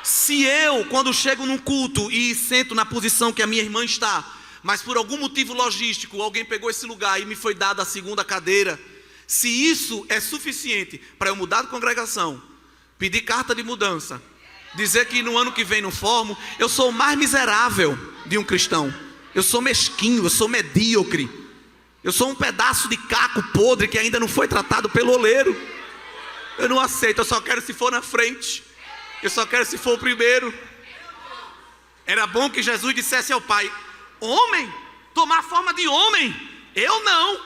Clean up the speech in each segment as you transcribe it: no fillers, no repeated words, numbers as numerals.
Se eu, quando chego num culto e sento na posição que a minha irmã está, mas por algum motivo logístico, alguém pegou esse lugar e me foi dada a segunda cadeira, se isso é suficiente para eu mudar de congregação, pedir carta de mudança, dizer que no ano que vem não formo, eu sou o mais miserável de um cristão. Eu sou mesquinho, eu sou medíocre. Eu sou um pedaço de caco podre que ainda não foi tratado pelo oleiro. Eu não aceito, eu só quero se for na frente. Eu só quero se for o primeiro. Era bom que Jesus dissesse ao Pai: homem, tomar forma de homem, eu não.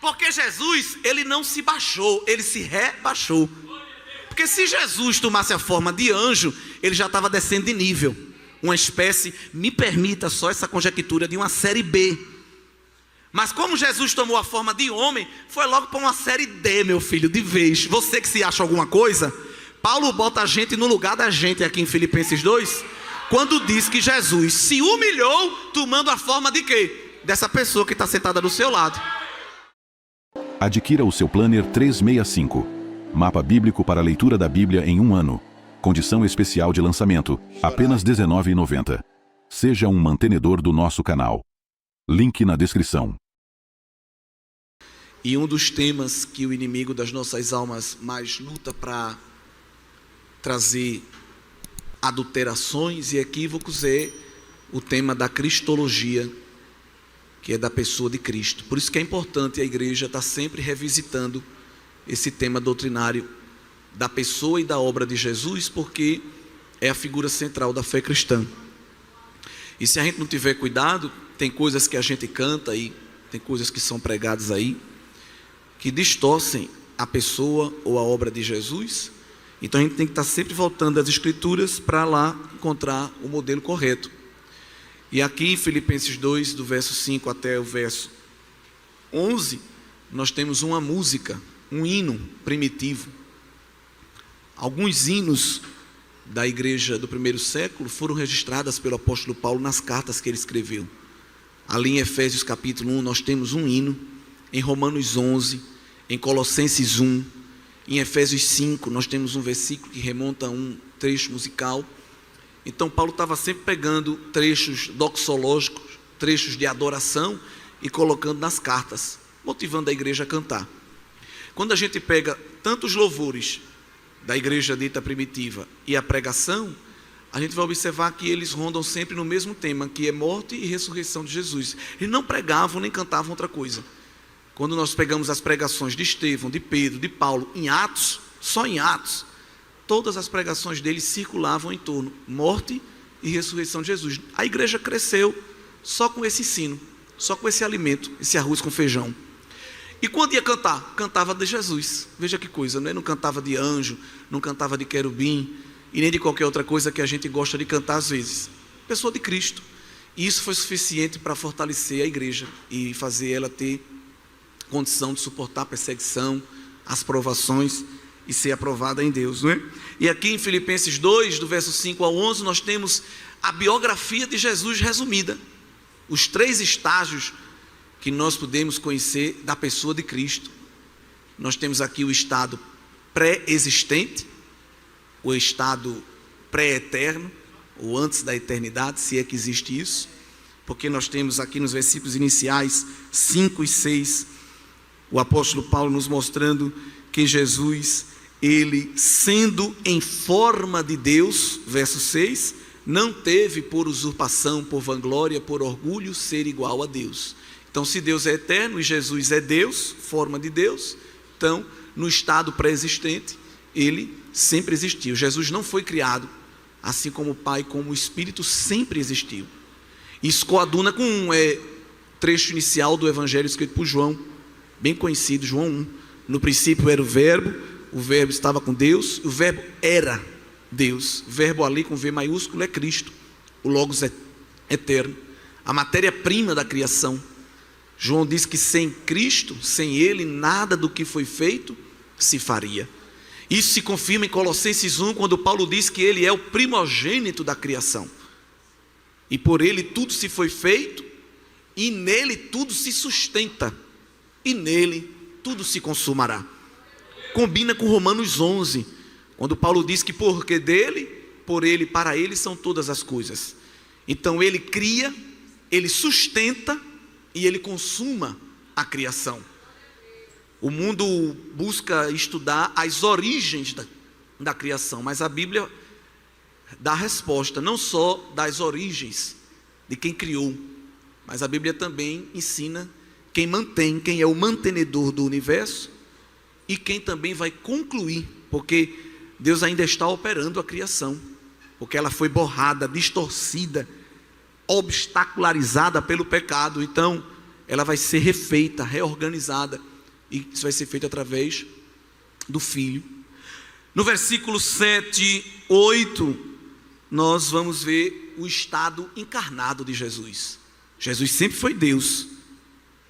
Porque Jesus, ele não se baixou, ele se rebaixou. Porque se Jesus tomasse a forma de anjo, ele já estava descendo de nível. Uma espécie, me permita só essa conjectura, de uma série B. Mas como Jesus tomou a forma de homem, foi logo para uma série D, meu filho, de vez. Você que se acha alguma coisa, Paulo bota a gente no lugar da gente aqui em Filipenses 2, quando diz que Jesus se humilhou, tomando a forma de quê? Dessa pessoa que está sentada do seu lado. Adquira o seu Planner 365. Mapa bíblico para a leitura da Bíblia em um ano. Condição especial de lançamento, apenas R$ 19,90. Seja um mantenedor do nosso canal. Link na descrição. E um dos temas que o inimigo das nossas almas mais luta para trazer adulterações e equívocos é o tema da cristologia, que é da pessoa de Cristo. Por isso que é importante a igreja estar sempre revisitando esse tema doutrinário da pessoa e da obra de Jesus, porque é a figura central da fé cristã. E se a gente não tiver cuidado, tem coisas que a gente canta aí, tem coisas que são pregadas aí, que distorcem a pessoa ou a obra de Jesus. Então a gente tem que estar sempre voltando às Escrituras para lá encontrar o modelo correto. E aqui em Filipenses 2, do verso 5 até o verso 11, nós temos uma música, um hino primitivo. Alguns hinos da igreja do primeiro século foram registradas pelo apóstolo Paulo nas cartas que ele escreveu. Ali em Efésios capítulo 1 nós temos um hino, em Romanos 11, em Colossenses 1, em Efésios 5 nós temos um versículo que remonta a um trecho musical. Então Paulo estava sempre pegando trechos doxológicos, trechos de adoração e colocando nas cartas, motivando a igreja a cantar. Quando a gente pega tantos louvores da igreja dita primitiva e a pregação, a gente vai observar que eles rondam sempre no mesmo tema, que é morte e ressurreição de Jesus. Eles não pregavam nem cantavam outra coisa. Quando nós pegamos as pregações de Estevão, de Pedro, de Paulo, em Atos, só em Atos, todas as pregações deles circulavam em torno morte e ressurreição de Jesus. A igreja cresceu só com esse ensino, só com esse alimento, esse arroz com feijão. E quando ia cantar? Cantava de Jesus. Veja que coisa, né? Não cantava de anjo, não cantava de querubim, e nem de qualquer outra coisa que a gente gosta de cantar às vezes. Pessoa de Cristo. E isso foi suficiente para fortalecer a igreja e fazer ela ter condição de suportar a perseguição, as provações e ser aprovada em Deus, não é? E aqui em Filipenses 2, do verso 5 ao 11, nós temos a biografia de Jesus resumida. Os 3 estágios que nós podemos conhecer da pessoa de Cristo. Nós temos aqui o estado pré-existente, o estado pré-eterno, ou antes da eternidade, se é que existe isso, porque nós temos aqui nos versículos iniciais 5 e 6, o apóstolo Paulo nos mostrando que Jesus, ele sendo em forma de Deus, verso 6, não teve por usurpação, por vanglória, por orgulho, ser igual a Deus. Então, se Deus é eterno e Jesus é Deus, forma de Deus, então, no estado pré-existente, ele sempre existiu. Jesus não foi criado, assim como o Pai, como o Espírito sempre existiu. Isso coaduna com um trecho inicial do Evangelho escrito por João, bem conhecido, João 1. No princípio era o verbo estava com Deus, e o verbo era Deus. O verbo ali com V maiúsculo é Cristo, o Logos é eterno, a matéria-prima da criação. João diz que sem Cristo, sem Ele, nada do que foi feito se faria. Isso se confirma em Colossenses 1, quando Paulo diz que Ele é o primogênito da criação. E por Ele tudo se foi feito, e nele tudo se sustenta, e nele tudo se consumará. Combina com Romanos 11, quando Paulo diz que porque dele, por Ele, para Ele são todas as coisas. Então Ele cria, Ele sustenta e Ele consuma a criação. O mundo busca estudar as origens da criação, mas a Bíblia dá a resposta, não só das origens de quem criou, mas a Bíblia também ensina quem mantém, quem é o mantenedor do universo e quem também vai concluir, porque Deus ainda está operando a criação, porque ela foi borrada, distorcida, obstacularizada pelo pecado. Então ela vai ser refeita, reorganizada, e isso vai ser feito através do Filho. No versículo 7, 8, nós vamos ver o estado encarnado de Jesus. Jesus sempre foi Deus,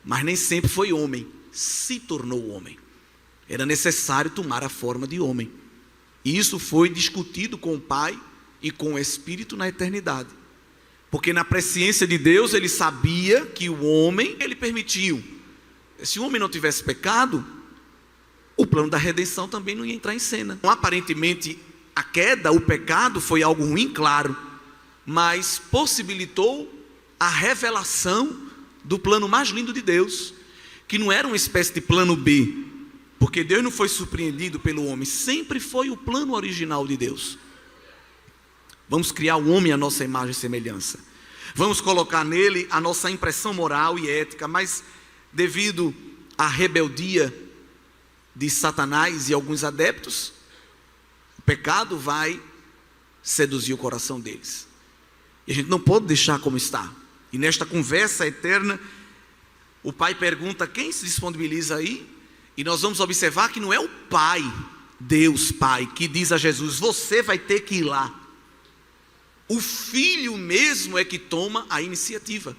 mas nem sempre foi homem, se tornou homem. Era necessário tomar a forma de homem. E isso foi discutido com o Pai e com o Espírito na eternidade. Porque na presciência de Deus, Ele sabia que o homem, Ele permitiu. Se o homem não tivesse pecado, o plano da redenção também não ia entrar em cena. Então, aparentemente, a queda, o pecado foi algo ruim, claro, mas possibilitou a revelação do plano mais lindo de Deus, que não era uma espécie de plano B, porque Deus não foi surpreendido pelo homem, sempre foi o plano original de Deus. Vamos criar o homem à nossa imagem e semelhança, vamos colocar nele a nossa impressão moral e ética, mas devido à rebeldia de Satanás e alguns adeptos, o pecado vai seduzir o coração deles, e a gente não pode deixar como está. E nesta conversa eterna, o Pai pergunta: quem se disponibiliza aí? E nós vamos observar que não é o Pai, Deus Pai, que diz a Jesus: você vai ter que ir lá. O Filho mesmo é que toma a iniciativa.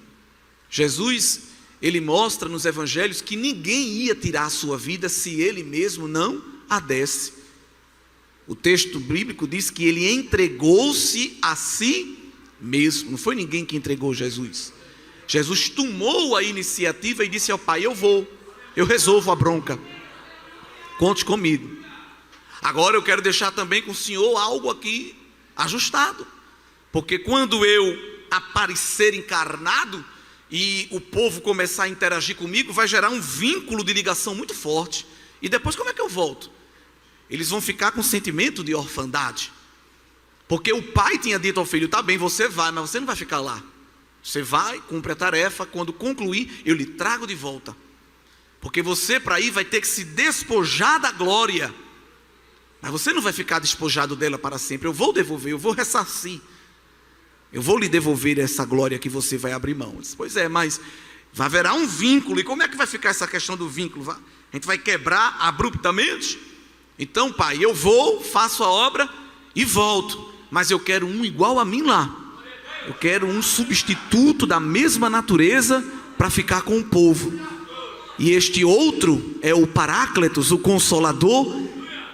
Jesus, Ele mostra nos evangelhos que ninguém ia tirar a sua vida se Ele mesmo não a desse. O texto bíblico diz que Ele entregou-se a si mesmo. Não foi ninguém que entregou Jesus. Jesus tomou a iniciativa e disse ao Pai: eu resolvo a bronca, conte comigo. Agora eu quero deixar também com o Senhor algo aqui ajustado, porque quando eu aparecer encarnado e o povo começar a interagir comigo, vai gerar um vínculo de ligação muito forte, e depois como é que eu volto? Eles vão ficar com sentimento de orfandade, porque o pai tinha dito ao filho: tá bem, você vai, mas você não vai ficar lá, você vai, cumpre a tarefa, quando concluir eu lhe trago de volta, porque você para ir vai ter que se despojar da glória, mas você não vai ficar despojado dela para sempre. Eu vou devolver, eu vou ressarcir, eu vou lhe devolver essa glória que você vai abrir mão. Disse: pois é, mas haverá um vínculo, e como é que vai ficar essa questão do vínculo? A gente vai quebrar abruptamente? Então, pai, eu vou, faço a obra e volto, mas eu quero um igual a mim lá. Eu quero um substituto da mesma natureza para ficar com o povo. E este outro é o Paráclitos, o Consolador,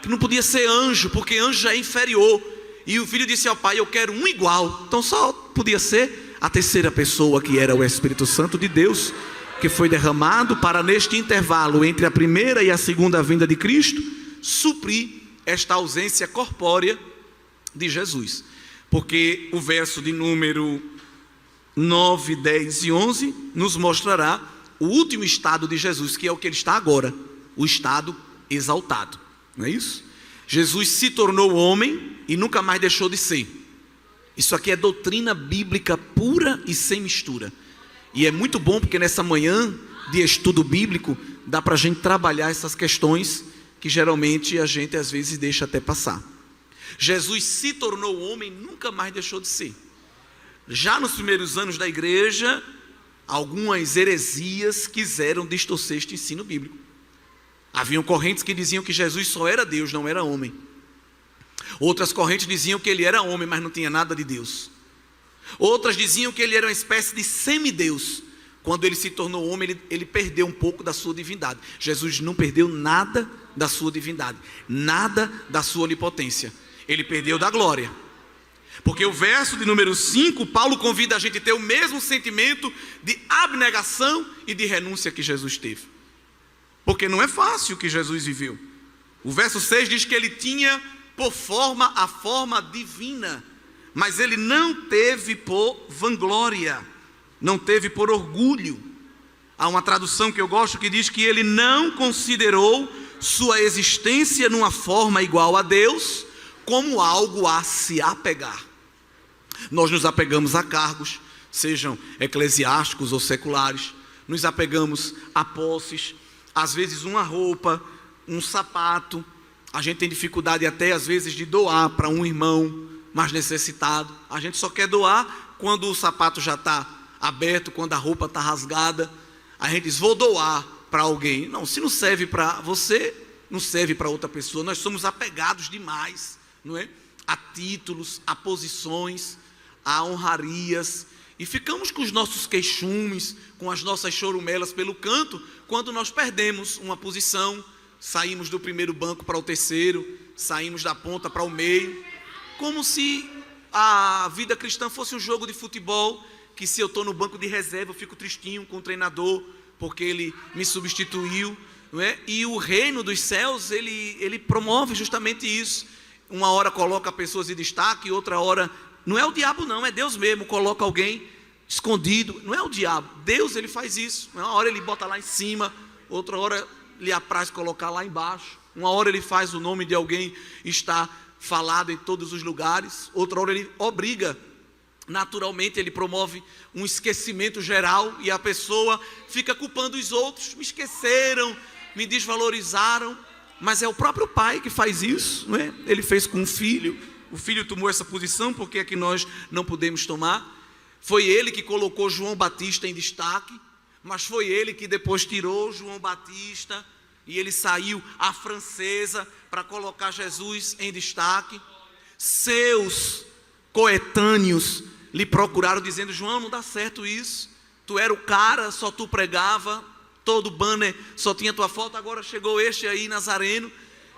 que não podia ser anjo, porque anjo já é inferior. E o filho disse ao pai: eu quero um igual. Então só podia ser a terceira pessoa, que era o Espírito Santo de Deus, que foi derramado para, neste intervalo entre a primeira e a segunda vinda de Cristo, suprir esta ausência corpórea de Jesus. Porque o verso de número 9, 10 e 11 nos mostrará o último estado de Jesus, que é o que ele está agora, o estado exaltado, não é isso? Jesus se tornou homem e nunca mais deixou de ser. Isso aqui é doutrina bíblica pura e sem mistura, e é muito bom porque nessa manhã de estudo bíblico dá para a gente trabalhar essas questões que geralmente a gente às vezes deixa até passar. Jesus se tornou homem, nunca mais deixou de ser. Já nos primeiros anos da igreja, algumas heresias quiseram distorcer este ensino bíblico. Haviam correntes que diziam que Jesus só era Deus, não era homem. Outras correntes diziam que ele era homem, mas não tinha nada de Deus. Outras diziam que ele era uma espécie de semideus. Quando ele se tornou homem, ele perdeu um pouco da sua divindade. Jesus não perdeu nada da sua divindade, nada da sua onipotência. Ele perdeu da glória. Porque o verso de número 5, Paulo convida a gente a ter o mesmo sentimento de abnegação e de renúncia que Jesus teve. Porque não é fácil o que Jesus viveu. O verso 6 diz que ele tinha por forma a forma divina. mas ele não teve por vanglória, não teve por orgulho. Há uma tradução que eu gosto que diz que ele não considerou sua existência numa forma igual a Deus como algo a se apegar. Nós nos apegamos a cargos, sejam eclesiásticos ou seculares, nos apegamos a posses, às vezes uma roupa, um sapato. A gente tem dificuldade até às vezes de doar para um irmão mais necessitado. A gente só quer doar quando o sapato já está aberto, quando a roupa está rasgada. A gente diz, vou doar para alguém. Não, se não serve para você, não serve para outra pessoa. Nós somos apegados demais, não é? A títulos, a posições, a honrarias. E ficamos com os nossos queixumes, com as nossas chorumelas pelo canto, quando nós perdemos uma posição, saímos do primeiro banco para o terceiro, saímos da ponta para o meio, como se a vida cristã fosse um jogo de futebol, que se eu estou no banco de reserva, eu fico tristinho com o treinador, porque ele me substituiu, não é? E o reino dos céus, ele promove justamente isso. Uma hora coloca pessoas em destaque, outra hora... Não é o diabo não, é Deus mesmo, coloca alguém escondido. Não é o diabo, Deus ele faz isso. Uma hora ele bota lá em cima, outra hora lhe apraz colocar lá embaixo. Uma hora ele faz o nome de alguém estar falado em todos os lugares. Outra hora ele obriga, naturalmente ele promove um esquecimento geral e a pessoa fica culpando os outros. Me esqueceram, me desvalorizaram. Mas é o próprio pai que faz isso, não é? Ele fez com o filho tomou essa posição, porque é que nós não podemos tomar? Foi ele que colocou João Batista em destaque, mas foi ele que depois tirou João Batista e ele saiu à francesa para colocar Jesus em destaque. Seus coetâneos lhe procuraram dizendo, João, não dá certo isso, tu era o cara, só tu pregava, todo banner só tinha tua foto, agora chegou este aí, Nazareno,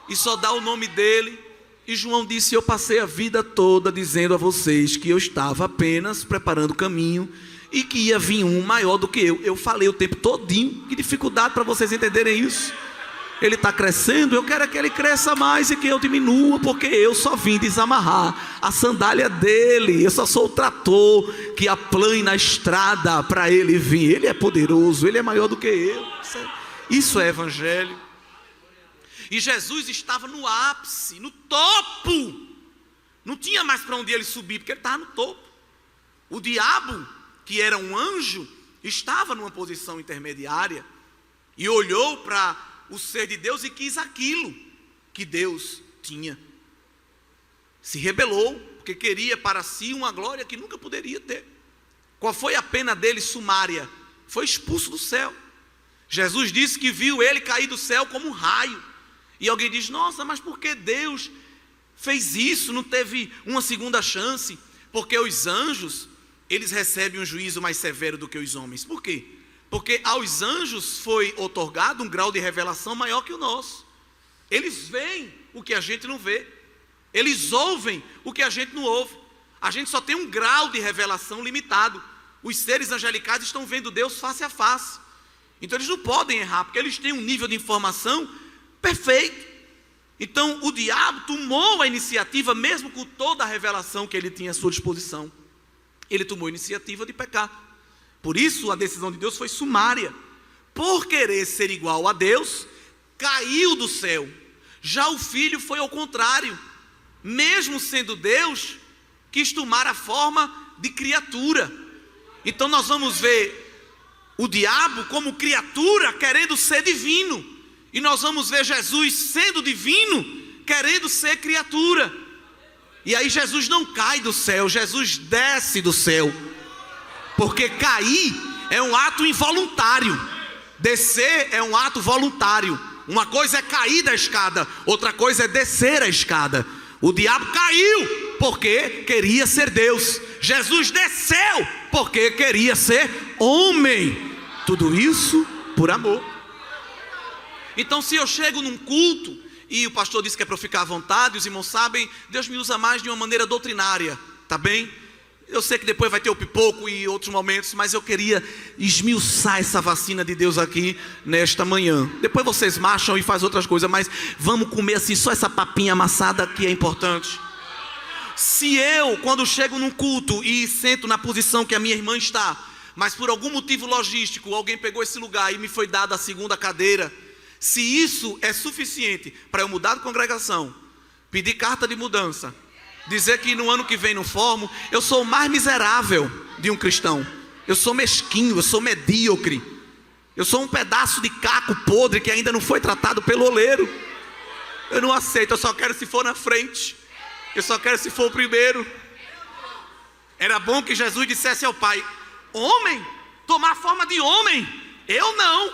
e só dá o nome dele. E João disse, eu passei a vida toda dizendo a vocês que eu estava apenas preparando o caminho e que ia vir um maior do que eu. Eu falei o tempo todinho, que dificuldade para vocês entenderem isso. Ele está crescendo, eu quero que ele cresça mais e que eu diminua, porque eu só vim desamarrar a sandália dele. Eu só sou o trator que aplana a estrada para ele vir. Ele é poderoso, ele é maior do que eu. Isso é evangelho. E Jesus estava no ápice, no topo. Não tinha mais para onde ele subir, porque ele estava no topo. O diabo, que era um anjo, estava numa posição intermediária e olhou para o ser de Deus e quis aquilo que Deus tinha. Se rebelou, porque queria para si uma glória que nunca poderia ter. Qual foi a pena dele sumária? Foi expulso do céu. Jesus disse que viu ele cair do céu como um raio. E alguém diz, nossa, mas por que Deus fez isso? Não teve uma segunda chance? Porque os anjos, eles recebem um juízo mais severo do que os homens. Por quê? Porque aos anjos foi otorgado um grau de revelação maior que o nosso. Eles veem o que a gente não vê. Eles ouvem o que a gente não ouve. A gente só tem um grau de revelação limitado. Os seres angelicais estão vendo Deus face a face. Então eles não podem errar, porque eles têm um nível de informação perfeito. Então o diabo tomou a iniciativa, mesmo com toda a revelação que ele tinha à sua disposição. Ele tomou a iniciativa de pecar. Por isso a decisão de Deus foi sumária. Por querer ser igual a Deus, caiu do céu. Já o filho foi ao contrário. Mesmo sendo Deus, quis tomar a forma de criatura. Então nós vamos ver o diabo como criatura querendo ser divino. E nós vamos ver Jesus sendo divino, querendo ser criatura. E aí Jesus não cai do céu, Jesus desce do céu. Porque cair é um ato involuntário. Descer é um ato voluntário. Uma coisa é cair da escada, outra coisa é descer a escada. O diabo caiu porque queria ser Deus. Jesus desceu porque queria ser homem. Tudo isso por amor. Então, se eu chego num culto e o pastor disse que é para eu ficar à vontade, os irmãos sabem, Deus me usa mais de uma maneira doutrinária, tá bem? Eu sei que depois vai ter o pipoco e outros momentos, mas eu queria esmiuçar essa vacina de Deus aqui nesta manhã. Depois vocês marcham e fazem outras coisas, mas vamos comer assim só essa papinha amassada que é importante. Se eu, quando chego num culto e sento na posição que a minha irmã está, mas por algum motivo logístico, alguém pegou esse lugar e me foi dada a segunda cadeira, se isso é suficiente para eu mudar de congregação, pedir carta de mudança, dizer que no ano que vem não formo, eu sou o mais miserável de um cristão. Eu sou mesquinho, eu sou medíocre. Eu sou um pedaço de caco podre que ainda não foi tratado pelo oleiro. Eu não aceito, eu só quero se for na frente. Eu só quero se for o primeiro. Era bom que Jesus dissesse ao Pai: homem, tomar a forma de homem. Eu não.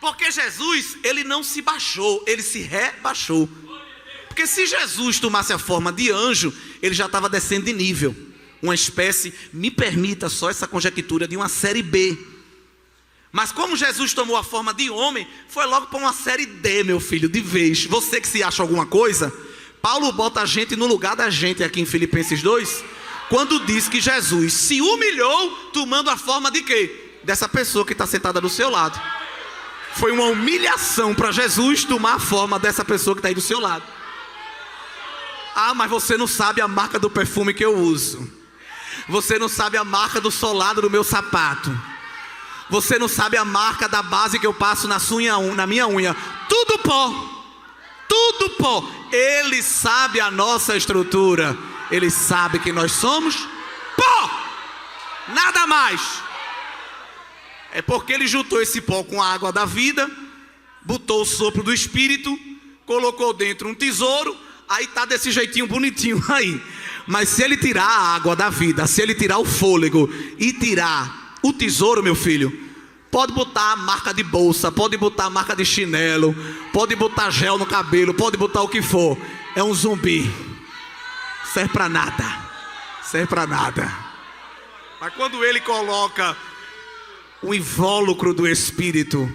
Porque Jesus, ele não se baixou, ele se rebaixou. Porque se Jesus tomasse a forma de anjo, ele já estava descendo de nível. Uma espécie, me permita só essa conjectura, de uma série B. Mas como Jesus tomou a forma de homem, foi logo para uma série D, meu filho, de vez. Você que se acha alguma coisa, Paulo bota a gente no lugar da gente aqui em Filipenses 2, quando diz que Jesus se humilhou tomando a forma de quê? Dessa pessoa que está sentada do seu lado. Foi uma humilhação para Jesus tomar a forma dessa pessoa que está aí do seu lado. Ah, mas você não sabe a marca do perfume que eu uso. Você não sabe a marca do solado do meu sapato. Você não sabe a marca da base que eu passo na minha unha. Tudo pó. Tudo pó. Ele sabe a nossa estrutura. Ele sabe que nós somos pó. Nada mais. É porque ele juntou esse pó com a água da vida, botou o sopro do Espírito, colocou dentro um tesouro, aí tá desse jeitinho bonitinho aí. Mas se ele tirar a água da vida, se ele tirar o fôlego e tirar o tesouro, meu filho, pode botar a marca de bolsa, pode botar a marca de chinelo, pode botar gel no cabelo, pode botar o que for. É um zumbi. Serve para nada. Serve para nada. Mas quando ele coloca o invólucro do Espírito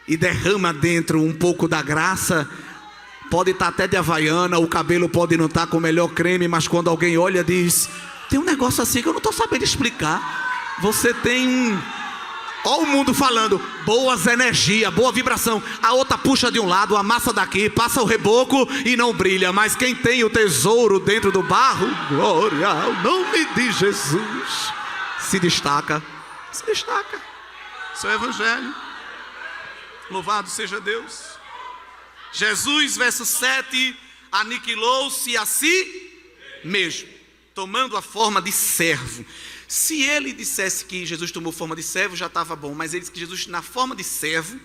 e derrama dentro um pouco da graça, pode estar até de havaiana, o cabelo pode não estar com o melhor creme, mas quando alguém olha diz: tem um negócio assim que eu não estou sabendo explicar. Você tem Olha o mundo falando, boas energias, boa vibração. A outra puxa de um lado, amassa daqui, passa o reboco e não brilha. Mas quem tem o tesouro dentro do barro, glória ao nome de Jesus, se destaca. Se destaca. Seu evangelho. Louvado seja Deus. Jesus, verso 7, aniquilou-se a si mesmo, tomando a forma de servo. Se ele dissesse que Jesus tomou forma de servo, já estava bom. Mas ele disse que Jesus, na forma de servo,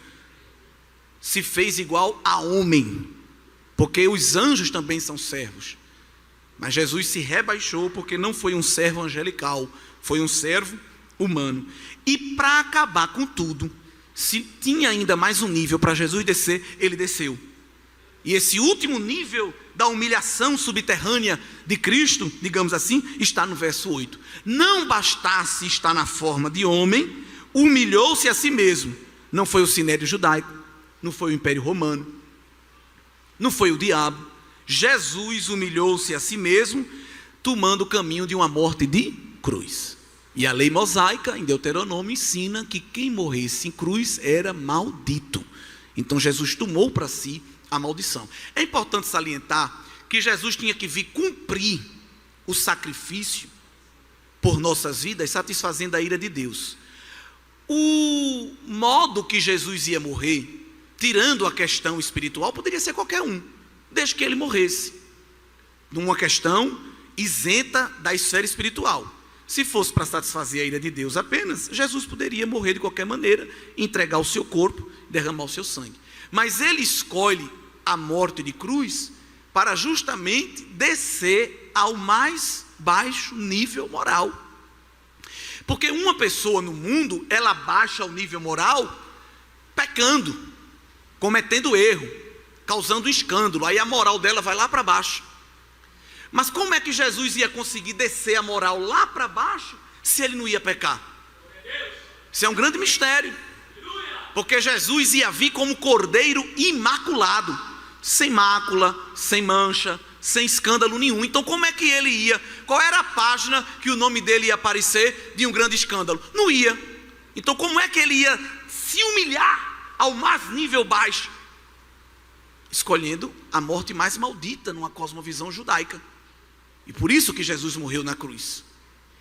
se fez igual a homem. Porque os anjos também são servos. Mas Jesus se rebaixou porque não foi um servo angelical. Foi um servo humano. E para acabar com tudo, se tinha ainda mais um nível para Jesus descer, ele desceu. E esse último nível da humilhação subterrânea de Cristo, digamos assim, está no verso 8. Não bastasse estar na forma de homem, humilhou-se a si mesmo. Não foi o sinédrio judaico, não foi o Império Romano, não foi o diabo. Jesus humilhou-se a si mesmo, tomando o caminho de uma morte de cruz. E a lei mosaica, em Deuteronômio, ensina que quem morresse em cruz era maldito. Então Jesus tomou para si a maldição. É importante salientar que Jesus tinha que vir cumprir o sacrifício por nossas vidas, satisfazendo a ira de Deus. O modo que Jesus ia morrer, tirando a questão espiritual, poderia ser qualquer um, desde que ele morresse numa questão isenta da esfera espiritual. Se fosse para satisfazer a ira de Deus apenas, Jesus poderia morrer de qualquer maneira, entregar o seu corpo, derramar o seu sangue. Mas ele escolhe a morte de cruz para justamente descer ao mais baixo nível moral. Porque uma pessoa no mundo, ela baixa o nível moral pecando, cometendo erro, causando escândalo. Aí a moral dela vai lá para baixo. Mas como é que Jesus ia conseguir descer a moral lá para baixo se ele não ia pecar? Isso é um grande mistério. Porque Jesus ia vir como cordeiro imaculado, sem mácula, sem mancha, sem escândalo nenhum. Então como é que ele ia? Qual era a página que o nome dele ia aparecer de um grande escândalo? Não ia. Então como é que ele ia se humilhar ao mais nível baixo? Escolhendo a morte mais maldita numa cosmovisão judaica. E por isso que Jesus morreu na cruz.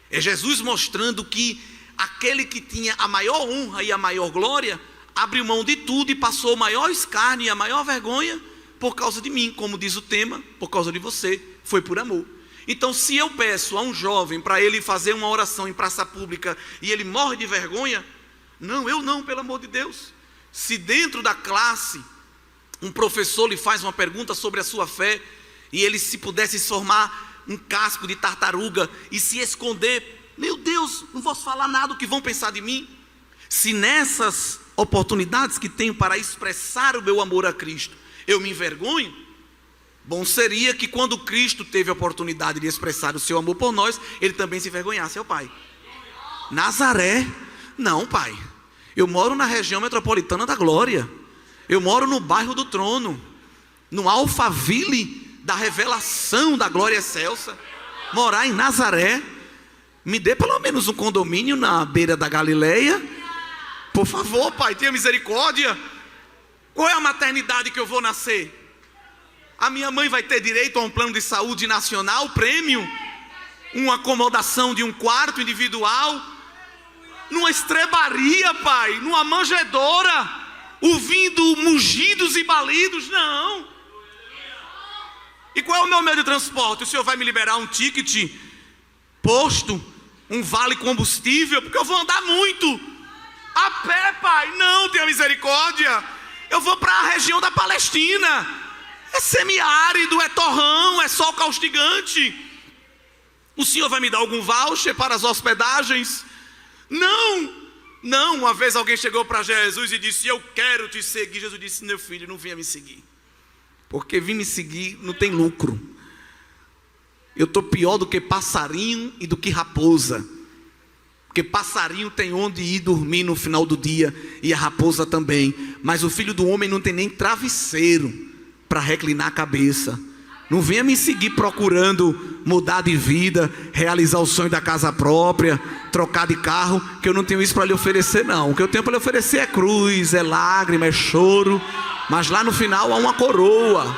É Jesus mostrando que aquele que tinha a maior honra e a maior glória abriu mão de tudo e passou o maior escárnio e a maior vergonha por causa de mim. Como diz o tema, por causa de você, foi por amor. Então, se eu peço a um jovem para ele fazer uma oração em praça pública e ele morre de vergonha, não, eu não, pelo amor de Deus. Se dentro da classe um professor lhe faz uma pergunta sobre a sua fé e ele, se pudesse formar um casco de tartaruga e se esconder, meu Deus, não posso falar nada, o que vão pensar de mim? Se nessas oportunidades que tenho para expressar o meu amor a Cristo, eu me envergonho, bom seria que quando Cristo teve a oportunidade de expressar o seu amor por nós, ele também se envergonhasse ao Pai. Nazaré, não, Pai, eu moro na região metropolitana da glória, eu moro no bairro do Trono, no Alphaville da revelação da glória excelsa. Morar em Nazaré, me dê pelo menos um condomínio na beira da Galileia, por favor, Pai, tenha misericórdia. Qual é a maternidade que eu vou nascer? A minha mãe vai ter direito a um plano de saúde nacional, prêmio, uma acomodação de um quarto individual, numa estrebaria, Pai, numa manjedoura, ouvindo mugidos e balidos? Não. E qual é o meu meio de transporte? O Senhor vai me liberar um ticket posto, um vale combustível, porque eu vou andar muito a pé, Pai? Não, tenha misericórdia. Eu vou para a região da Palestina, é semiárido, é torrão, é sol caustigante. O Senhor vai me dar algum voucher para as hospedagens? Não, não. Uma vez alguém chegou para Jesus e disse: eu quero te seguir. Jesus disse: meu filho, não venha me seguir, porque vir me seguir não tem lucro. Eu estou pior do que passarinho e do que raposa, porque passarinho tem onde ir dormir no final do dia, e a raposa também, mas o Filho do Homem não tem nem travesseiro para reclinar a cabeça. Não venha me seguir procurando mudar de vida, realizar o sonho da casa própria, trocar de carro, que eu não tenho isso para lhe oferecer não. O que eu tenho para lhe oferecer é cruz, é lágrima, é choro, mas lá no final há uma coroa.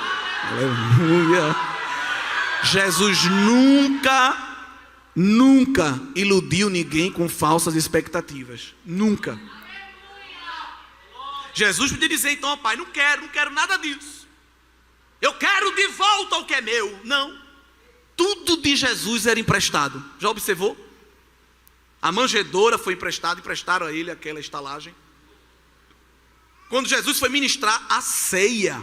Aleluia. Jesus nunca iludiu ninguém com falsas expectativas. Nunca. Jesus podia dizer então: Pai, não quero nada disso. Eu quero de volta o que é meu. Não. Tudo de Jesus era emprestado. Já observou? A manjedoura foi emprestada, emprestaram a ele aquela estalagem. Quando Jesus foi ministrar a ceia,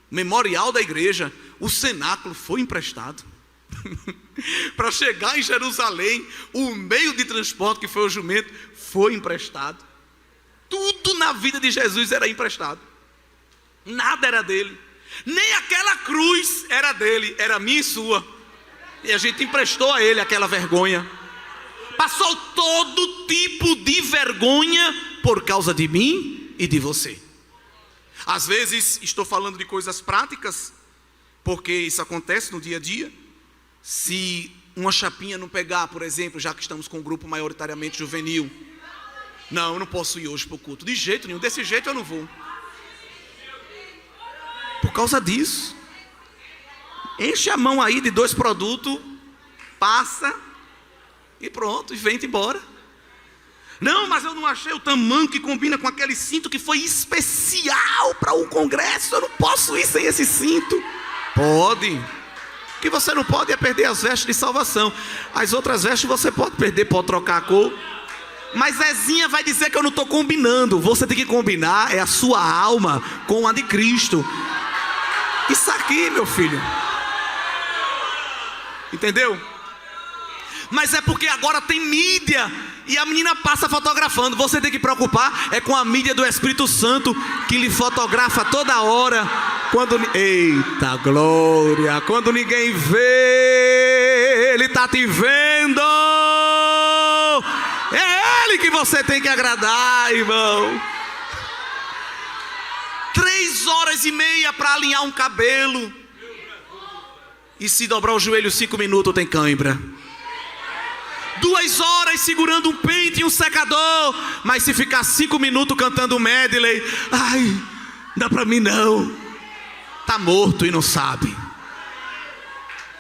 memorial da igreja, o cenáculo foi emprestado. Para chegar em Jerusalém, o meio de transporte que foi o jumento foi emprestado. Tudo na vida de Jesus era emprestado. Nada era dele. Nem aquela cruz era dele, era minha e sua. E a gente emprestou a ele aquela vergonha. Passou todo tipo de vergonha por causa de mim e de você. Às vezes estou falando de coisas práticas, porque isso acontece no dia a dia. Se uma chapinha não pegar, por exemplo, já que estamos com um grupo maioritariamente juvenil, não, eu não posso ir hoje para o culto, de jeito nenhum, desse jeito eu não vou. Por causa disso, enche a mão aí de 2 produtos, passa e pronto, e vem-te embora. Não, mas eu não achei o tamanho que combina com aquele cinto que foi especial para o congresso, eu não posso ir sem esse cinto. Pode. O que você não pode é perder as vestes de salvação. As outras vestes você pode perder, pode trocar a cor. Mas Zezinha vai dizer que eu não estou combinando. Você tem que combinar, é a sua alma com a de Cristo. Isso aqui, meu filho. Entendeu? Mas é porque agora tem mídia e a menina passa fotografando. Você tem que preocupar é com a mídia do Espírito Santo, que lhe fotografa toda hora. Eita glória! Quando ninguém vê, Ele está te vendo. É Ele que você tem que agradar, irmão. 3h30 para alinhar um cabelo. E se dobrar o joelho 5 minutos tem cãibra. 2 horas segurando um pente e um secador. Mas se ficar 5 minutos cantando um medley, ai, dá para mim não. Tá morto e não sabe.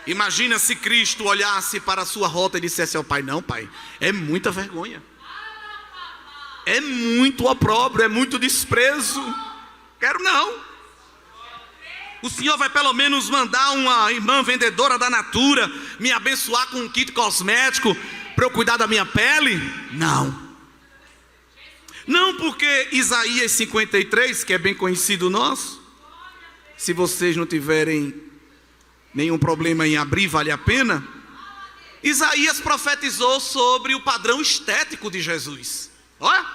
Imagina se Cristo olhasse para a sua rota e dissesse ao Pai: não, Pai, é muita vergonha, é muito opróbrio, é muito desprezo, quero não. O Senhor vai pelo menos mandar uma irmã vendedora da Natura me abençoar com um kit cosmético para eu cuidar da minha pele? Não. Não, porque Isaías 53, que é bem conhecido nosso, se vocês não tiverem nenhum problema em abrir, vale a pena. Isaías profetizou sobre o padrão estético de Jesus. Olha,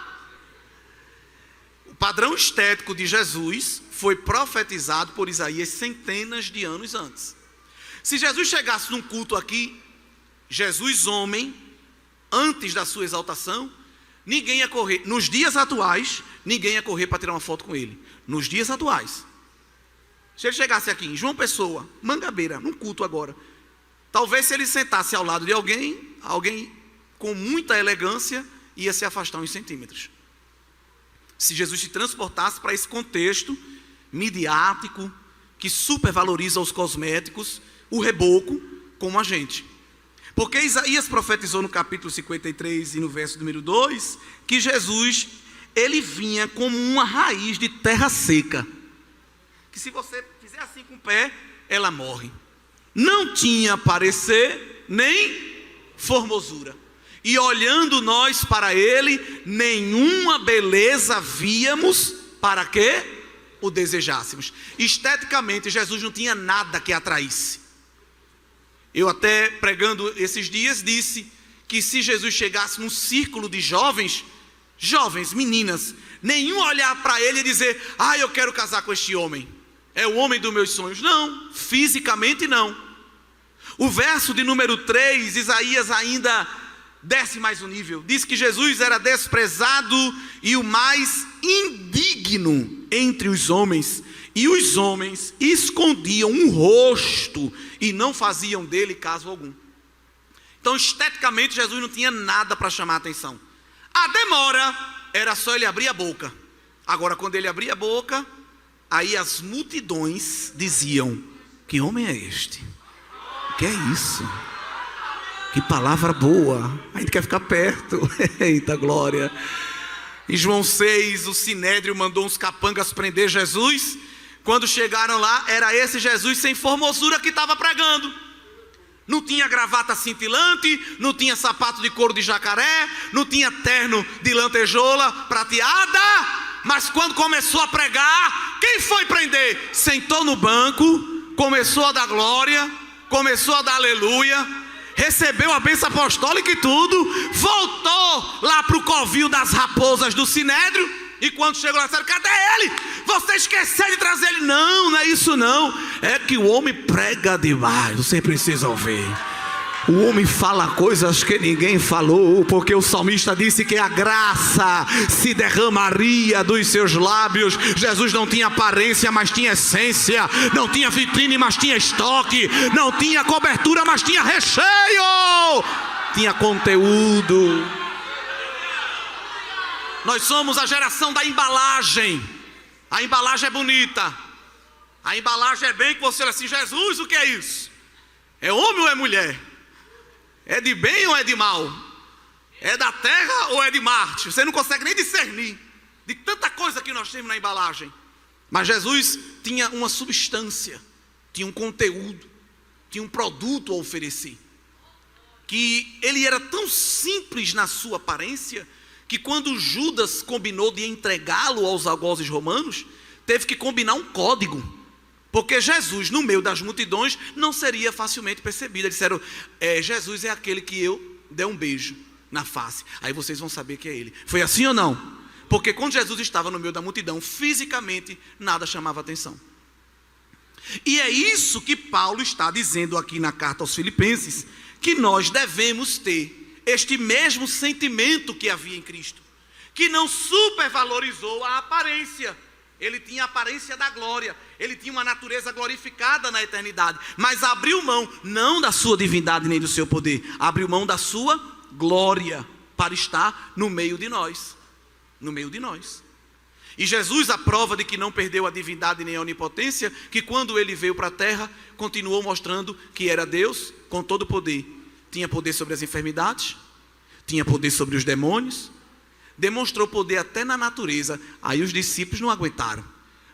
o padrão estético de Jesus foi profetizado por Isaías centenas de anos antes. Se Jesus chegasse num culto aqui, Jesus homem, antes da sua exaltação, ninguém ia correr. Nos dias atuais, ninguém ia correr para tirar uma foto com ele. Nos dias atuais. Se ele chegasse aqui em João Pessoa, Mangabeira, num culto agora, talvez se ele sentasse ao lado de alguém com muita elegância ia se afastar uns centímetros. Se Jesus se transportasse para esse contexto midiático, que supervaloriza os cosméticos, o reboco, como a gente. Porque Isaías profetizou no capítulo 53 e no verso número 2, que Jesus, ele vinha como uma raiz de terra seca, que se você fizer assim com o pé, ela morre. Não tinha parecer, nem formosura. E olhando nós para ele, nenhuma beleza víamos para que o desejássemos. Esteticamente, Jesus não tinha nada que atraísse. Eu até pregando esses dias disse que se Jesus chegasse num círculo de jovens, meninas, nenhum olhar para ele e dizer: ah, eu quero casar com este homem, é o homem dos meus sonhos. Não, fisicamente não. O verso de número 3, Isaías ainda desce mais um nível. Diz que Jesus era desprezado e o mais indigno entre os homens, e os homens escondiam um rosto e não faziam dele caso algum. Então, esteticamente, Jesus não tinha nada para chamar a atenção. A demora era só ele abrir a boca. Agora, quando ele abria a boca, aí as multidões diziam: que homem é este? Que é isso? Que palavra boa, a gente quer ficar perto. Eita glória. Em João 6, o Sinédrio mandou uns capangas prender Jesus. Quando chegaram lá, era esse Jesus sem formosura que estava pregando. Não tinha gravata cintilante, não tinha sapato de couro de jacaré, não tinha terno de lantejoula prateada. Mas quando começou a pregar, quem foi prender? Sentou no banco, começou a dar glória, começou a dar aleluia, recebeu a bênção apostólica e tudo, voltou lá para o covil das raposas do Sinédrio, e quando chegou lá, disseram: cadê ele? Você esqueceu de trazer ele. Não, não é isso não, é que o homem prega demais, você precisa ouvir. O homem fala coisas que ninguém falou, porque o salmista disse que a graça se derramaria dos seus lábios. Jesus não tinha aparência, mas tinha essência. Não tinha vitrine, mas tinha estoque. Não tinha cobertura, mas tinha recheio. Tinha conteúdo. Nós somos a geração da embalagem. A embalagem é bonita. A embalagem é bem que você olha assim: Jesus, o que é isso? É homem ou é mulher? É de bem ou é de mal? É da terra ou é de Marte? Você não consegue nem discernir de tanta coisa que nós temos na embalagem. Mas Jesus tinha uma substância, tinha um conteúdo, tinha um produto a oferecer, que ele era tão simples na sua aparência, que quando Judas combinou de entregá-lo aos algozes romanos, teve que combinar um código. Porque Jesus, no meio das multidões, não seria facilmente percebido. Eles disseram: Jesus é aquele que eu dei um beijo na face. Aí vocês vão saber que é ele. Foi assim ou não? Porque quando Jesus estava no meio da multidão, fisicamente, nada chamava atenção. E é isso que Paulo está dizendo aqui na carta aos Filipenses, que nós devemos ter este mesmo sentimento que havia em Cristo, que não supervalorizou a aparência. Ele tinha a aparência da glória, ele tinha uma natureza glorificada na eternidade, mas abriu mão, não da sua divindade nem do seu poder, abriu mão da sua glória para estar no meio de nós. No meio de nós. E Jesus, a prova de que não perdeu a divindade nem a onipotência, que quando ele veio para a terra, continuou mostrando que era Deus com todo o poder. Tinha poder sobre as enfermidades, tinha poder sobre os demônios, demonstrou poder até na natureza. Aí os discípulos não aguentaram.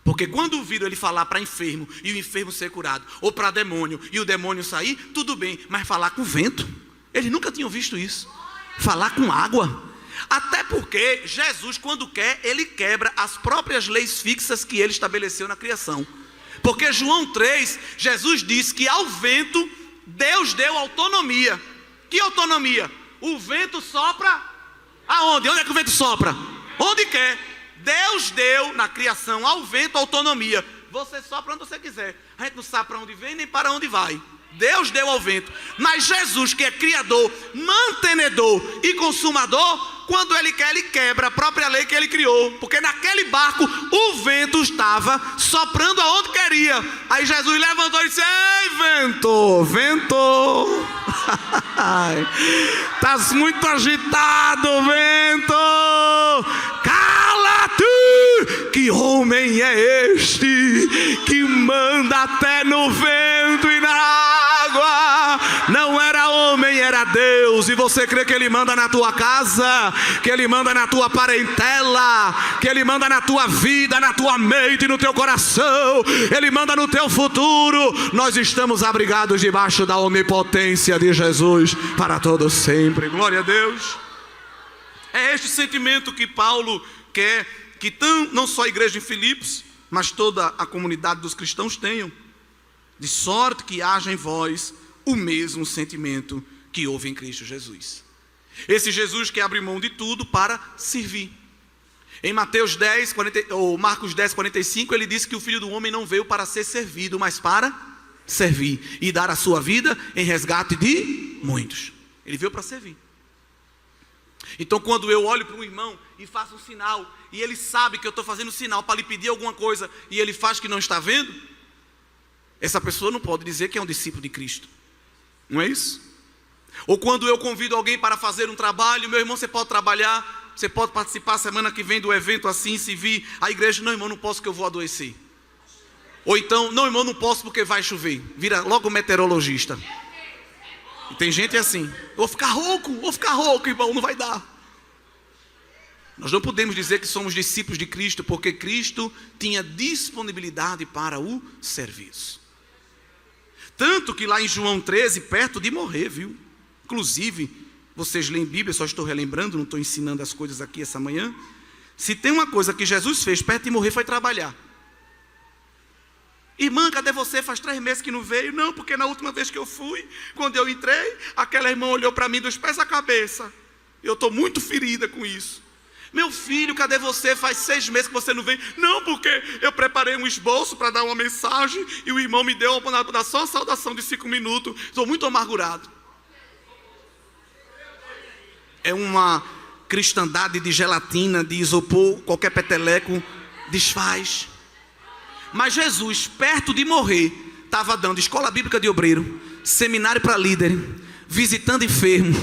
Porque quando viram ele falar para enfermo e o enfermo ser curado, ou para demônio e o demônio sair, tudo bem, mas falar com vento, eles nunca tinham visto isso. Falar com água. Até porque Jesus, quando quer, ele quebra as próprias leis fixas que ele estabeleceu na criação. Porque João 3, Jesus diz que ao vento Deus deu autonomia. Que autonomia? O vento sopra aonde? Onde é que o vento sopra? Onde quer. Deus deu na criação ao vento autonomia. Você sopra onde você quiser. A gente não sabe para onde vem nem para onde vai. Deus deu ao vento. Mas Jesus, que é criador, mantenedor e consumador, quando ele quer, ele quebra a própria lei que ele criou. Porque naquele barco o vento estava soprando aonde queria. Aí Jesus levantou e disse: ei, vento, vento, estás muito agitado, vento, cala-te. Que homem é este que manda até no vento e na água? Não era homem, era Deus. E você crê que ele manda na tua casa, que ele manda na tua parentela, que ele manda na tua vida, na tua mente, no teu coração, ele manda no teu futuro. Nós estamos abrigados debaixo da onipotência de Jesus para todo sempre. Glória a Deus. É este sentimento que Paulo quer que não só a igreja em Filipos, mas toda a comunidade dos cristãos tenham. De sorte que haja em vós o mesmo sentimento que houve em Cristo Jesus. Esse Jesus que abre mão de tudo para servir. Em Marcos 10, 45, ele diz que o Filho do Homem não veio para ser servido, mas para servir e dar a sua vida em resgate de muitos. Ele veio para servir. Então quando eu olho para um irmão e faço um sinal, e ele sabe que eu estou fazendo sinal para lhe pedir alguma coisa, e ele faz que não está vendo, essa pessoa não pode dizer que é um discípulo de Cristo. Não é isso? Ou quando eu convido alguém para fazer um trabalho: meu irmão, você pode trabalhar, você pode participar semana que vem do evento assim, se vir. A igreja: não, irmão, não posso que eu vou adoecer. Ou então: não, irmão, não posso porque vai chover. Vira logo meteorologista. E tem gente assim: vou ficar rouco, irmão, não vai dar. Nós não podemos dizer que somos discípulos de Cristo, porque Cristo tinha disponibilidade para o serviço. Tanto que lá em João 13, perto de morrer, viu? Inclusive, vocês leem Bíblia, só estou relembrando, não estou ensinando as coisas aqui essa manhã. Se tem uma coisa que Jesus fez perto de morrer, foi trabalhar. Irmã, cadê você? Faz 3 meses que não veio. Não, porque na última vez que eu fui, quando eu entrei, aquela irmã olhou para mim dos pés à cabeça. Eu estou muito ferida com isso. Meu filho, cadê você? Faz 6 meses que você não vem. Não, porque eu preparei um esboço para dar uma mensagem e o irmão me deu só a saudação de 5 minutos. Estou muito amargurado. É uma cristandade de gelatina, de isopor, qualquer peteleco desfaz. Mas Jesus, perto de morrer, estava dando escola bíblica de obreiro, seminário para líder, visitando enfermo.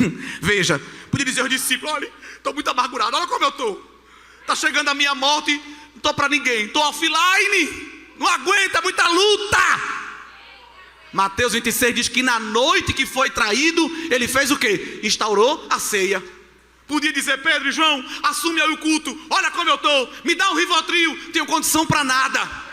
Veja, podia dizer aos discípulos: olha, estou muito amargurado, olha como eu estou. Está chegando a minha morte, não estou para ninguém, estou offline, não aguenta, muita luta. Mateus 26 diz que na noite que foi traído, ele fez o quê? Instaurou a ceia. Podia dizer: Pedro e João, assume aí o culto, olha como eu estou, me dá um Rivotril, tenho condição para nada.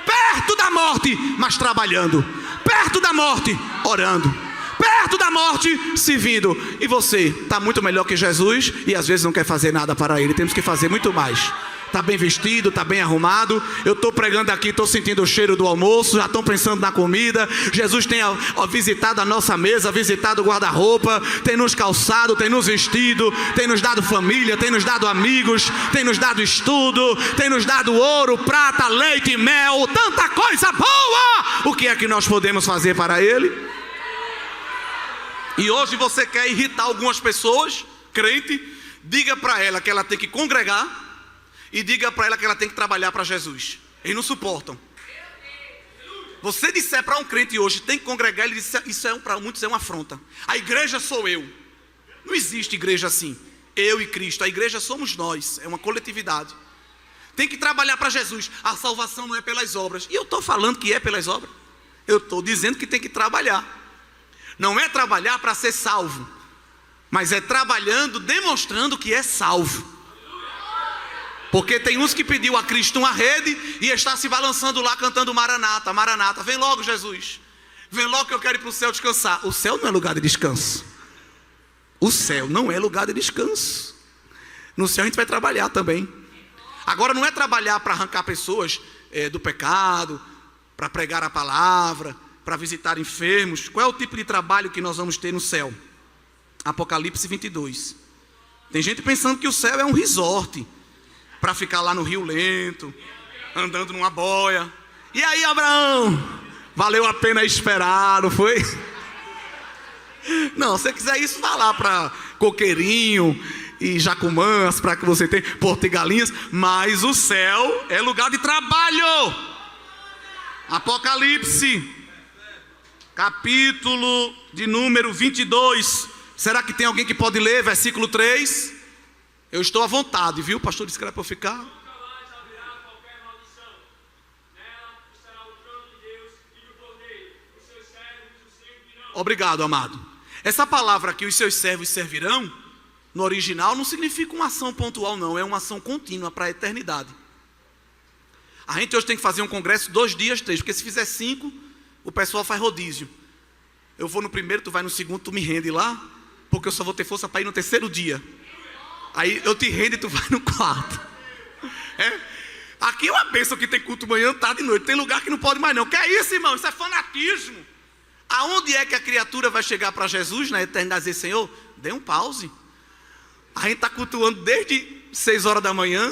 Perto da morte, mas trabalhando. Perto da morte, orando. Perto da morte, servindo. E você está muito melhor que Jesus e às vezes não quer fazer nada para Ele. Temos que fazer muito mais. Está bem vestido, está bem arrumado. Eu estou pregando aqui, estou sentindo o cheiro do almoço. Já estão pensando na comida. Jesus tem visitado a nossa mesa, visitado o guarda-roupa, tem nos calçado, tem nos vestido, tem nos dado família, tem nos dado amigos, tem nos dado estudo, tem nos dado ouro, prata, leite e mel, tanta coisa boa. O que é que nós podemos fazer para Ele? E hoje você quer irritar algumas pessoas, crente, diga para ela que ela tem que congregar e diga para ela que ela tem que trabalhar para Jesus. Eles não suportam. Você disser para um crente hoje: tem que congregar, ele diz: isso para muitos é uma afronta. A igreja sou eu. Não existe igreja assim. Eu e Cristo. A igreja somos nós. É uma coletividade. tem que trabalhar para Jesus. A salvação não é pelas obras. E eu estou falando que é pelas obras. Eu estou dizendo que tem que trabalhar. Não é trabalhar para ser salvo, mas é trabalhando, demonstrando que é salvo. Porque tem uns que pediu a Cristo uma rede e está se balançando lá cantando Maranata, Maranata, vem logo Jesus, vem logo que eu quero ir para o céu descansar. O céu não é lugar de descanso. O céu não é lugar de descanso. No céu a gente vai trabalhar também. Agora não é trabalhar para arrancar pessoas do pecado, para pregar a palavra, para visitar enfermos. Qual é o tipo de trabalho que nós vamos ter no céu? Apocalipse 22. Tem gente pensando que o céu é um resort, para ficar lá no Rio Lento, andando numa boia. E aí, Abraão, valeu a pena esperar, não foi? Não, se você quiser isso, vá lá para Coqueirinho e Jacumãs, para que você tenha Porto e Galinhas. Mas o céu é lugar de trabalho. Apocalipse, capítulo de número 22. Será que tem alguém que pode ler? Versículo 3. Eu estou à vontade, viu? O pastor disse que era para eu ficar. Nunca mais haverá qualquer maldição. Nela estará o trono de Deus e do Cordeiro. Os seus servos o servirão. Obrigado, amado. Essa palavra aqui, os seus servos servirão, no original não significa uma ação pontual, não. É uma ação contínua para a eternidade. A gente hoje tem que fazer um congresso 2 dias, 3, porque se fizer 5, o pessoal faz rodízio. Eu vou no primeiro, tu vai no segundo, tu me rende lá, porque eu só vou ter força para ir no 3º dia. Aí eu te rendo e tu vai no 4. Aqui é uma bênção que tem culto manhã, tarde e noite. Tem lugar que não pode mais não. Que é isso, irmão? Isso é fanatismo. Aonde é que a criatura vai chegar para Jesus na eternidade e dizer: Senhor, dê um pause. A gente está cultuando desde 6 horas da manhã.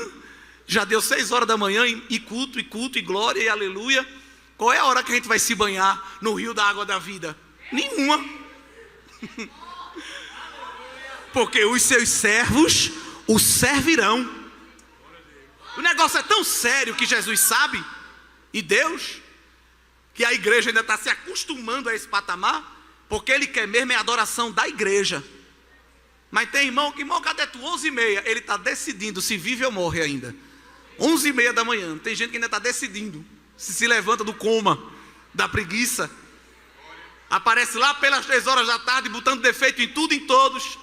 Já deu 6 horas da manhã e culto, e glória, e aleluia. Qual é a hora que a gente vai se banhar no rio da água da vida? Nenhuma. Porque os seus servos o servirão. O negócio é tão sério que Jesus sabe, e Deus, que a igreja ainda está se acostumando a esse patamar, porque Ele quer mesmo é a adoração da igreja. Mas tem irmão que, irmão, cadê tu? 11h30, ele está decidindo se vive ou morre ainda. 11h30 da manhã, tem gente que ainda está decidindo se levanta do coma, da preguiça. Aparece lá pelas 3 horas da tarde, botando defeito em tudo e em todos.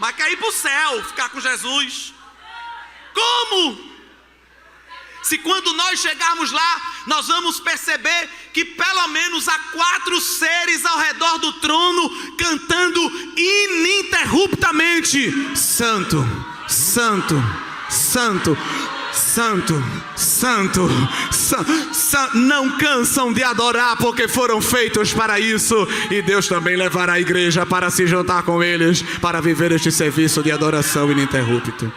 Mas quer ir para o céu, ficar com Jesus. Como? Se quando nós chegarmos lá, nós vamos perceber que pelo menos há 4 seres ao redor do trono, cantando ininterruptamente: Santo, Santo, Santo, Santo, Santo, Santo. Não cansam de adorar, porque foram feitos para isso. E Deus também levará a igreja para se juntar com eles, para viver este serviço de adoração ininterrupto.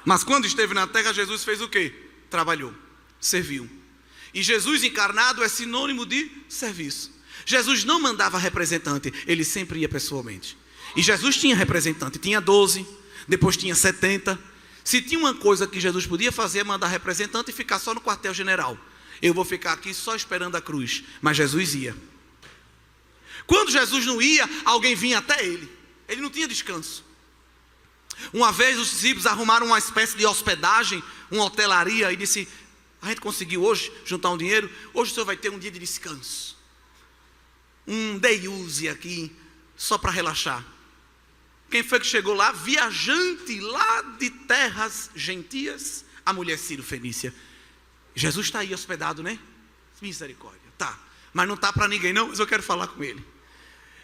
Mas quando esteve na terra, Jesus fez o quê? Trabalhou, serviu. E Jesus encarnado é sinônimo de serviço. Jesus não mandava representante, ele sempre ia pessoalmente. E Jesus tinha representante, tinha 12, depois tinha 70. Se tinha uma coisa que Jesus podia fazer, é mandar representante e ficar só no quartel-general. Eu vou ficar aqui só esperando a cruz. Mas Jesus ia. Quando Jesus não ia, alguém vinha até ele. Ele não tinha descanso. Uma vez os discípulos arrumaram uma espécie de hospedagem, uma hotelaria, e disse: a gente conseguiu hoje juntar um dinheiro, hoje o senhor vai ter um dia de descanso. Um day use aqui, só para relaxar. Quem foi que chegou lá? Viajante lá de terras gentias, a mulher Ciro Fenícia. Jesus está aí hospedado, né? Misericórdia, tá. Mas não está para ninguém não, mas eu quero falar com ele.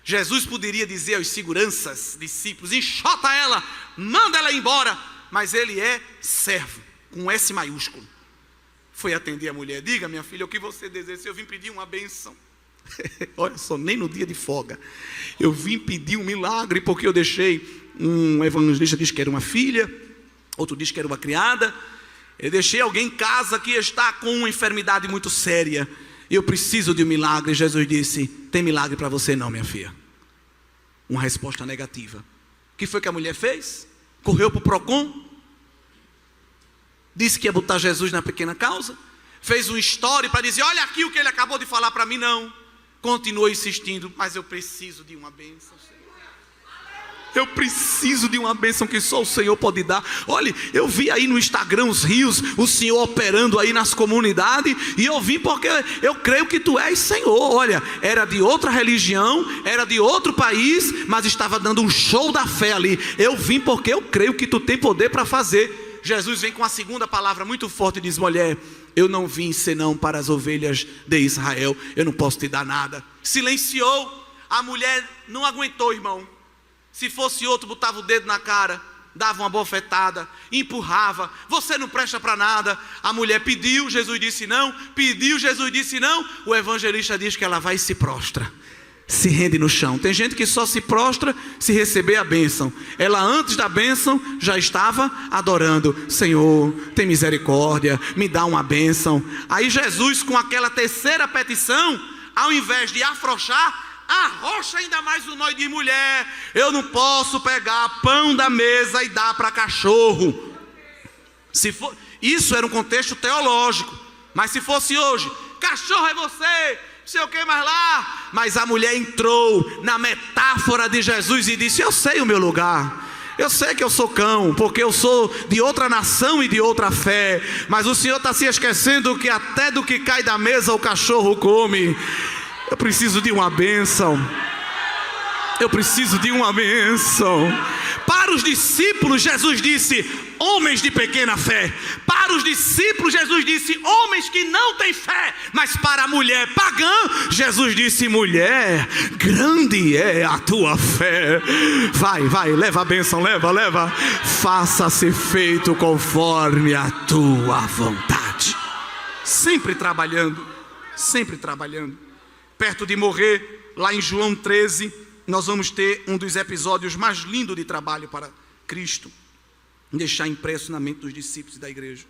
Jesus poderia dizer aos seguranças, discípulos: enxota ela, manda ela embora. Mas ele é servo, com S maiúsculo. Foi atender a mulher: diga, minha filha, o que você deseja? Eu vim pedir uma bênção. Olha só, nem no dia de folga. Eu vim pedir um milagre, porque eu deixei, um evangelista disse que era uma filha, outro disse que era uma criada. Eu deixei alguém em casa que está com uma enfermidade muito séria. Eu preciso de um milagre. Jesus disse: tem milagre para você não, minha filha. Uma resposta negativa. O que foi que a mulher fez? Correu para o Procon, disse que ia botar Jesus na pequena causa, fez um story para dizer: olha aqui o que ele acabou de falar para mim. Não, continuou insistindo: mas eu preciso de uma bênção, Senhor. Eu preciso de uma bênção que só o Senhor pode dar. Olha, eu vi aí no Instagram os rios, o Senhor operando aí nas comunidades, e eu vim porque eu creio que tu és Senhor. Olha, era de outra religião, era de outro país, mas estava dando um show da fé ali. Eu vim porque eu creio que tu tem poder para fazer. Jesus vem com a segunda palavra muito forte e diz: mulher, eu não vim senão para as ovelhas de Israel, eu não posso te dar nada. Silenciou. A mulher não aguentou, irmão. Se fosse outro, botava o dedo na cara, dava uma bofetada, empurrava. Você não presta para nada. A mulher pediu, Jesus disse não. Pediu, Jesus disse não. O evangelista diz que ela vai e se prostra, se rende no chão. Tem gente que só se prostra se receber a bênção. Ela antes da bênção já estava adorando. Senhor, tem misericórdia, me dá uma bênção. Aí Jesus, com aquela terceira petição, ao invés de afrouxar, arrocha ainda mais o nó e diz: mulher, eu não posso pegar pão da mesa e dar para cachorro. Isso era um contexto teológico. Mas se fosse hoje: cachorro é você, não sei o que mais lá. Mas a mulher entrou na metáfora de Jesus e disse: eu sei o meu lugar. Eu sei que eu sou cão, porque eu sou de outra nação e de outra fé. Mas o Senhor está se esquecendo que até do que cai da mesa o cachorro come. Eu preciso de uma bênção. Eu preciso de uma bênção. Para os discípulos, Jesus disse: homens de pequena fé. Para os discípulos, Jesus disse: homens que não têm fé. Mas para a mulher pagã, Jesus disse: mulher, grande é a tua fé. Vai, leva a bênção, leva. Faça-se feito conforme a tua vontade. Sempre trabalhando. Perto de morrer, lá em João 13, nós vamos ter um dos episódios mais lindos de trabalho para Cristo, deixar impresso na mente dos discípulos e da igreja.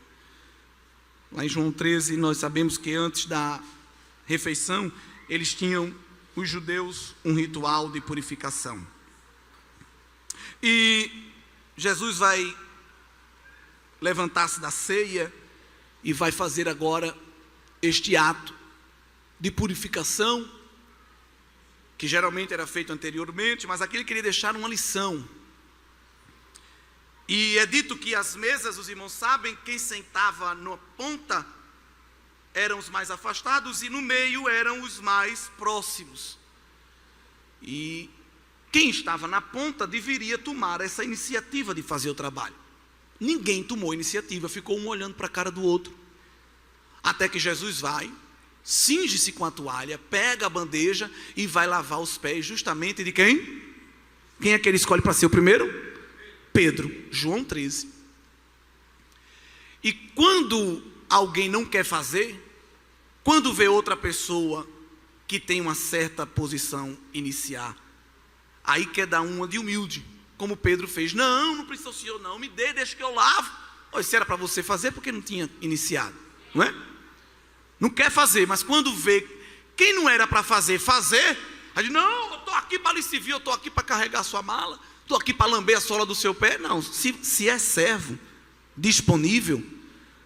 Lá em João 13, nós sabemos que antes da refeição, eles tinham, os judeus, um ritual de purificação. E Jesus vai levantar-se da ceia e vai fazer agora este ato de purificação, que geralmente era feito anteriormente, mas aqui ele queria deixar uma lição. E é dito que as mesas, os irmãos sabem, quem sentava na ponta eram os mais afastados e no meio eram os mais próximos. E quem estava na ponta deveria tomar essa iniciativa de fazer o trabalho. Ninguém tomou iniciativa, ficou um olhando para a cara do outro. Até que Jesus vai, cinge-se com a toalha, pega a bandeja e vai lavar os pés justamente de quem? Quem é que ele escolhe para ser o primeiro? Pedro, João 13. E quando alguém não quer fazer, quando vê outra pessoa que tem uma certa posição iniciar, aí quer dar uma de humilde, como Pedro fez. Não precisa o senhor não, me dê, deixa que eu lavo. Se era para você fazer, porque não tinha iniciado, não é? Não quer fazer, mas quando vê quem não era para fazer, aí diz: não, eu estou aqui para lhe servir, eu estou aqui para carregar a sua mala, estou aqui para lamber a sola do seu pé. Não, se é servo, disponível,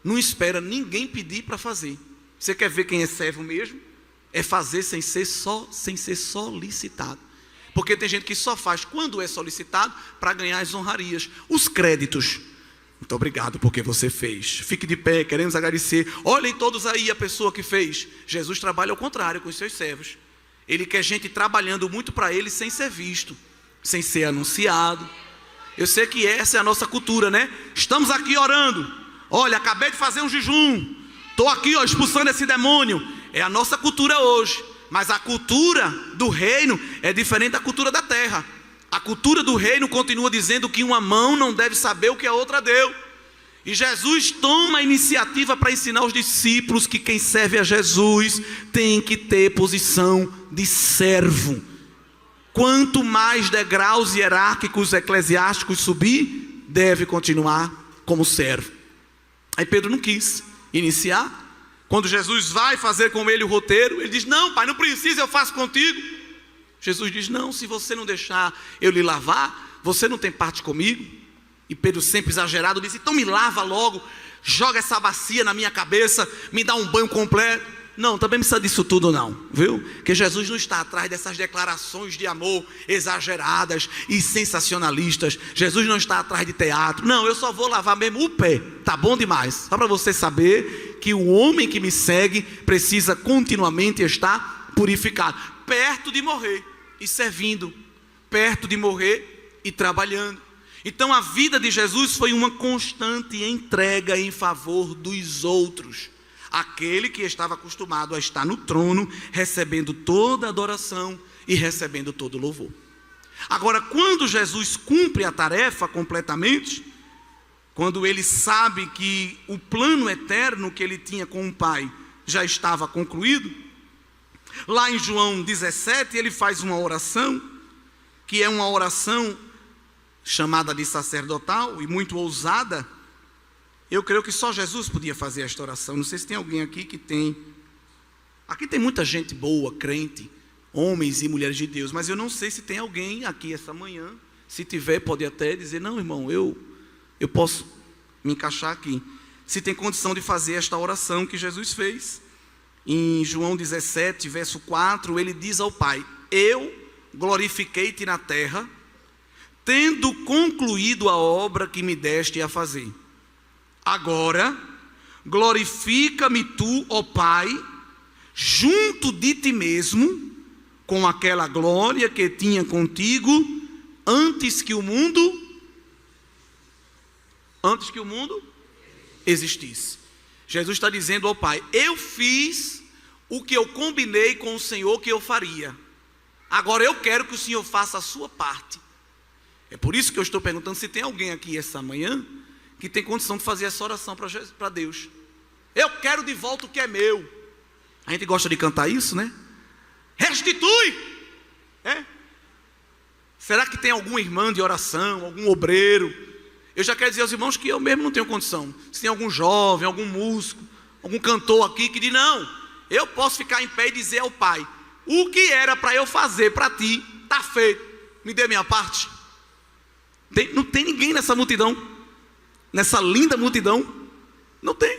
não espera ninguém pedir para fazer. Você quer ver quem é servo mesmo? É fazer sem ser solicitado. Porque tem gente que só faz quando é solicitado para ganhar as honrarias, os créditos. Muito obrigado porque você fez. Fique de pé, queremos agradecer. Olhem todos aí a pessoa que fez. Jesus trabalha ao contrário com os seus servos. Ele quer gente trabalhando muito para ele sem ser visto, sem ser anunciado. Eu sei que essa é a nossa cultura, né? Estamos aqui orando. Olha, acabei de fazer um jejum. Estou aqui expulsando esse demônio. É a nossa cultura hoje. Mas a cultura do reino é diferente da cultura da terra. A cultura do reino continua dizendo que uma mão não deve saber o que a outra deu. E Jesus toma a iniciativa para ensinar os discípulos que quem serve a Jesus tem que ter posição de servo. Quanto mais degraus hierárquicos eclesiásticos subir, deve continuar como servo. Aí Pedro não quis iniciar. Quando Jesus vai fazer com ele o roteiro, ele diz: não, pai, não precisa, eu faço contigo. Jesus diz: não, se você não deixar eu lhe lavar, você não tem parte comigo. E Pedro, sempre exagerado, disse: então me lava logo, joga essa bacia na minha cabeça, me dá um banho completo. Não, também não precisa disso tudo não, viu? Porque Jesus não está atrás dessas declarações de amor exageradas e sensacionalistas. Jesus não está atrás de teatro. Não, eu só vou lavar mesmo o pé, tá bom demais. Só para você saber que o homem que me segue precisa continuamente estar purificado, perto de morrer e servindo, perto de morrer e trabalhando. Então a vida de Jesus foi uma constante entrega em favor dos outros. Aquele que estava acostumado a estar no trono, recebendo toda a adoração e recebendo todo o louvor. Agora, quando Jesus cumpre a tarefa completamente, quando ele sabe que o plano eterno que ele tinha com o Pai já estava concluído, lá em João 17, ele faz uma oração, que é uma oração chamada de sacerdotal e muito ousada. Eu creio que só Jesus podia fazer esta oração. Não sei se tem alguém aqui que tem. Aqui tem muita gente boa, crente, homens e mulheres de Deus, mas eu não sei se tem alguém aqui essa manhã. Se tiver, pode até dizer: não, irmão, eu posso me encaixar aqui. Se tem condição de fazer esta oração que Jesus fez. Em João 17, verso 4, ele diz ao Pai: eu glorifiquei-te na terra, tendo concluído a obra que me deste a fazer. Agora, glorifica-me tu, ó Pai, junto de ti mesmo, com aquela glória que tinha contigo, antes que o mundo existisse. Jesus está dizendo ao Pai: eu fiz o que eu combinei com o Senhor que eu faria. Agora eu quero que o Senhor faça a sua parte. É por isso que eu estou perguntando se tem alguém aqui essa manhã que tem condição de fazer essa oração para Deus. Eu quero de volta o que é meu. A gente gosta de cantar isso, né? Restitui! Será que tem algum irmão de oração, algum obreiro? Eu já quero dizer aos irmãos que eu mesmo não tenho condição. Se tem algum jovem, algum músico, algum cantor aqui que diz: não, eu posso ficar em pé e dizer ao Pai: o que era para eu fazer para ti, está feito, me dê minha parte. Não tem ninguém nessa multidão, nessa linda multidão, não tem.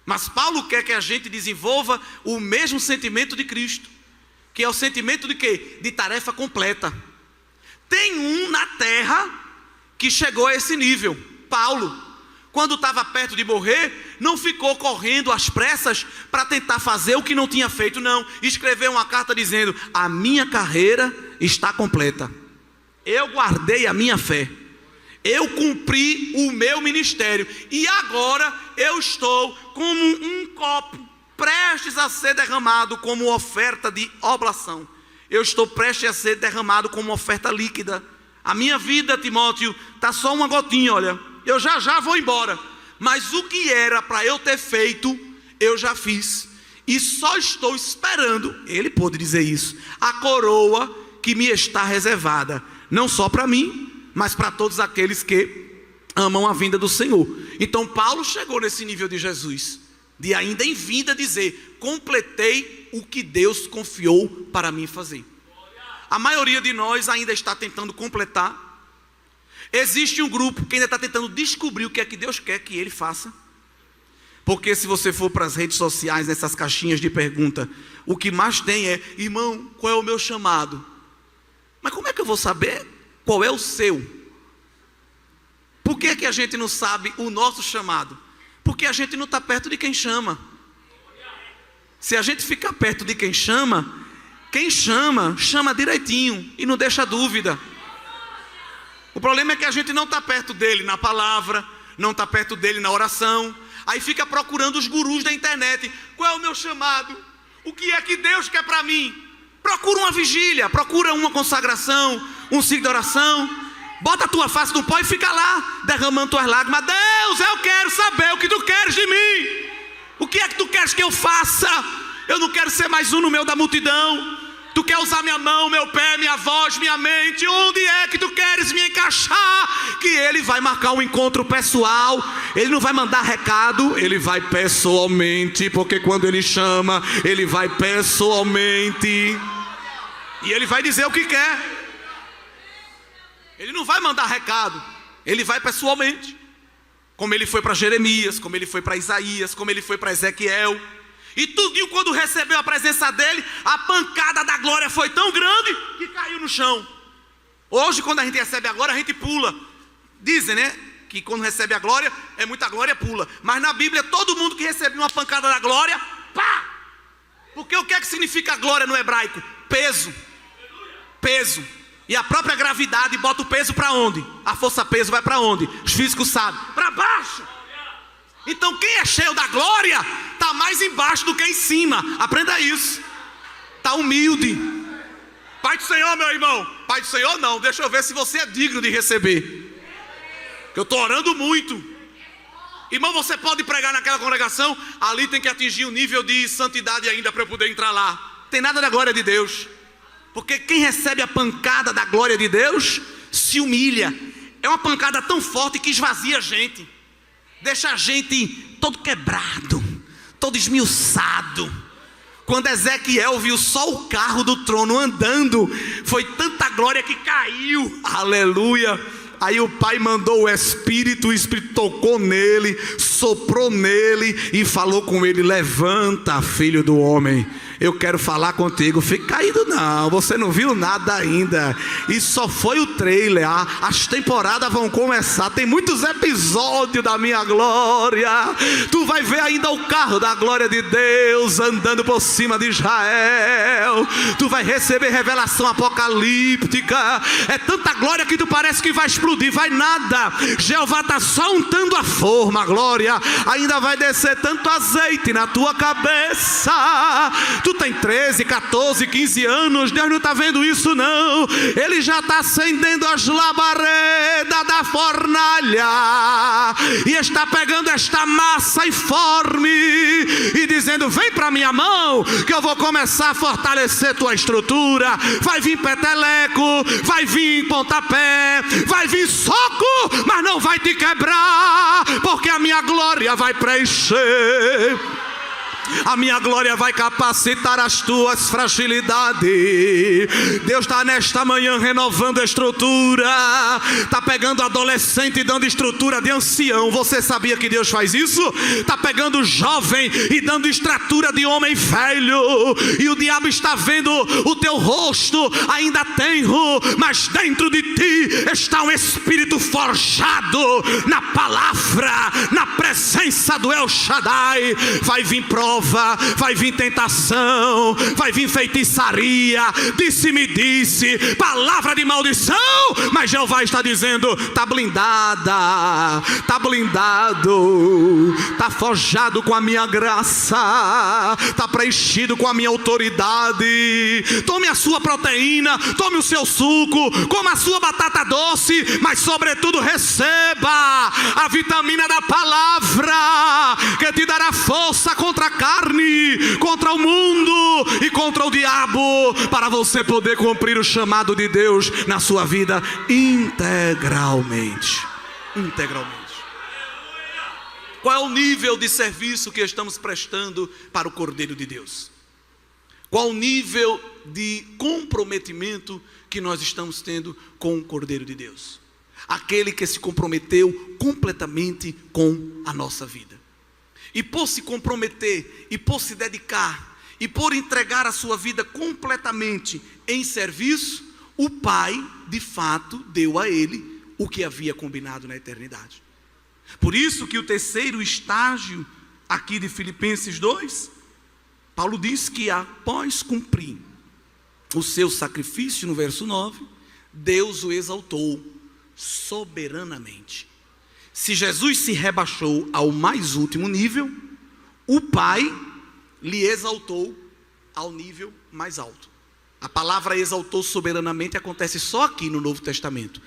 Mas Paulo quer que a gente desenvolva o mesmo sentimento de Cristo, que é o sentimento de quê? De tarefa completa. Tem um na terra que chegou a esse nível. Paulo, quando estava perto de morrer, não ficou correndo às pressas para tentar fazer o que não tinha feito, não. Escreveu uma carta dizendo: a minha carreira está completa. Eu guardei a minha fé. Eu cumpri o meu ministério. E agora eu estou como um copo prestes a ser derramado como oferta de oblação. Eu estou prestes a ser derramado como oferta líquida. A minha vida, Timóteo, está só uma gotinha, olha. Eu já vou embora. Mas o que era para eu ter feito, eu já fiz. E só estou esperando, ele pôde dizer isso, a coroa que me está reservada. Não só para mim, mas para todos aqueles que amam a vinda do Senhor. Então Paulo chegou nesse nível de Jesus, de ainda em vida dizer: completei o que Deus confiou para mim fazer. A maioria de nós ainda está tentando completar. Existe um grupo que ainda está tentando descobrir o que é que Deus quer que ele faça. Porque se você for para as redes sociais, nessas caixinhas de pergunta, o que mais tem é: irmão, qual é o meu chamado? Mas como é que eu vou saber qual é o seu? Por que que a gente não sabe o nosso chamado? Porque a gente não está perto de quem chama. Se a gente ficar perto de quem chama direitinho e não deixa dúvida. O problema é que a gente não está perto dele na palavra, não está perto dele na oração. Aí fica procurando os gurus da internet. Qual é o meu chamado? O que é que Deus quer para mim? Procura uma vigília, procura uma consagração, um ciclo de oração. Bota a tua face no pó e fica lá, derramando tuas lágrimas. Deus, eu quero saber o que tu queres de mim. O que é que tu queres que eu faça? Eu não quero ser mais um no meio da multidão. Tu quer usar minha mão, meu pé, minha voz, minha mente? Onde é que tu queres me encaixar? Que ele vai marcar um encontro pessoal. Ele não vai mandar recado, ele vai pessoalmente. Porque quando ele chama, ele vai pessoalmente. E ele vai dizer o que quer. Ele não vai mandar recado, ele vai pessoalmente. Como ele foi para Jeremias, como ele foi para Isaías, como ele foi para Ezequiel. E tudinho, quando recebeu a presença dele, a pancada da glória foi tão grande que caiu no chão. Hoje, quando a gente recebe a glória, a gente pula. Dizem, né, que quando recebe a glória, é muita glória, pula. Mas na Bíblia, todo mundo que recebeu uma pancada da glória, pá! Porque o que é que significa glória no hebraico? Peso. Peso. E a própria gravidade bota o peso para onde? A força peso vai para onde? Os físicos sabem. Para baixo. Então quem é cheio da glória está mais embaixo do que em cima. Aprenda isso. Está humilde. Pai do Senhor, meu irmão. Pai do Senhor não, deixa eu ver se você é digno de receber. Que eu estou orando muito. Irmão, você pode pregar naquela congregação. Ali tem que atingir um nível de santidade ainda para eu poder entrar lá. Tem nada da glória de Deus. Porque quem recebe a pancada da glória de Deus se humilha. É uma pancada tão forte que esvazia a gente. Deixa a gente todo quebrado, todo esmiuçado. Quando Ezequiel viu só o carro do trono andando, foi tanta glória que caiu. Aleluia. Aí o pai mandou o Espírito tocou nele, soprou nele e falou com ele: levanta, filho do homem. Eu quero falar contigo. Fica caído não, você não viu nada ainda. Isso só foi o trailer. As temporadas vão começar. Tem muitos episódios da minha glória. Tu vai ver ainda o carro da glória de Deus andando por cima de Israel. Tu vai receber revelação apocalíptica. É tanta glória que tu parece que vai explodir. Vai nada. Jeová está só untando a forma. A glória ainda vai descer tanto azeite na tua cabeça. Tu tem 13, 14, 15 anos, Deus não está vendo isso não. Ele já está acendendo as labaredas da fornalha e está pegando esta massa informe e dizendo: vem para minha mão que eu vou começar a fortalecer tua estrutura. Vai vir peteleco, vai vir pontapé, vai vir soco, mas não vai te quebrar, porque a minha glória vai preencher. A minha glória vai capacitar as tuas fragilidades. Deus está nesta manhã renovando a estrutura. Está pegando adolescente e dando estrutura de ancião. Você sabia que Deus faz isso? Está pegando jovem e dando estrutura de homem velho. E o diabo está vendo o teu rosto ainda tenro, mas dentro de ti está um espírito forjado na palavra, na presença do El Shaddai. Vai vir prova, vai vir tentação, vai vir feitiçaria, disse-me disse, palavra de maldição, mas Jeová está dizendo: está blindada, está blindado, está forjado com a minha graça, está preenchido com a minha autoridade. Tome a sua proteína, tome o seu suco, coma a sua batata doce, mas sobretudo receba a vitamina da palavra, que te dará força contra a carne, contra o mundo e contra o diabo, para você poder cumprir o chamado de Deus na sua vida integralmente. Integralmente. Qual é o nível de serviço que estamos prestando para o Cordeiro de Deus? Qual o nível de comprometimento que nós estamos tendo com o Cordeiro de Deus? Aquele que se comprometeu completamente com a nossa vida. E por se comprometer, e por se dedicar, e por entregar a sua vida completamente em serviço, o Pai, de fato, deu a ele o que havia combinado na eternidade. Por isso que o terceiro estágio aqui de Filipenses 2, Paulo diz que após cumprir o seu sacrifício, no verso 9, Deus o exaltou soberanamente. Se Jesus se rebaixou ao mais último nível, o Pai lhe exaltou ao nível mais alto. A palavra exaltou soberanamente acontece só aqui no Novo Testamento.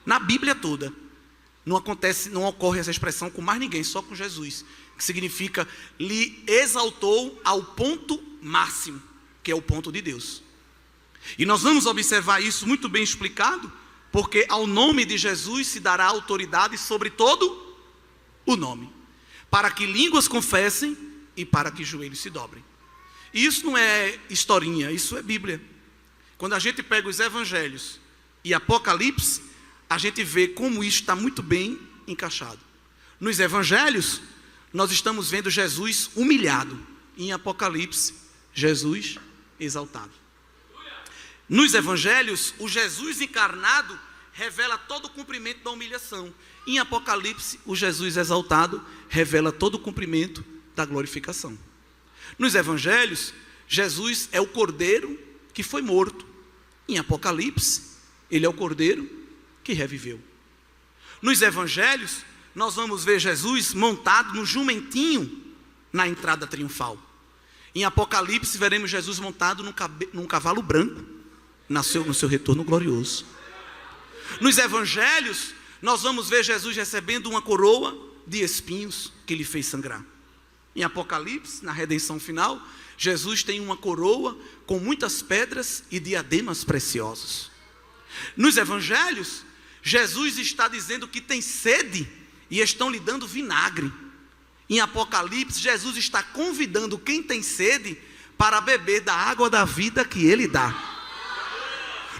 Na Bíblia toda, não ocorre essa expressão com mais ninguém, só com Jesus. Que significa, lhe exaltou ao ponto máximo, que é o ponto de Deus. E nós vamos observar isso muito bem explicado, porque ao nome de Jesus se dará autoridade sobre todo o nome, para que línguas confessem e para que joelhos se dobrem. E isso não é historinha, isso é Bíblia. Quando a gente pega os evangelhos e Apocalipse, a gente vê como isso está muito bem encaixado. Nos evangelhos, nós estamos vendo Jesus humilhado, Em Apocalipse, Jesus exaltado. Nos evangelhos, o Jesus encarnado revela todo o cumprimento da humilhação. Em Apocalipse, o Jesus exaltado revela todo o cumprimento da glorificação. Nos evangelhos, Jesus é o cordeiro que foi morto. Em Apocalipse, ele é o cordeiro que reviveu. Nos evangelhos, nós vamos ver Jesus montado no jumentinho na entrada triunfal. Em Apocalipse, veremos Jesus montado num cavalo branco no seu retorno glorioso. Nos evangelhos, nós vamos ver Jesus recebendo uma coroa de espinhos que lhe fez sangrar. Em Apocalipse, na redenção final, Jesus tem uma coroa com muitas pedras e diademas preciosos. Nos evangelhos, Jesus está dizendo que tem sede e estão lhe dando vinagre. Em Apocalipse, Jesus está convidando quem tem sede para beber da água da vida que ele dá.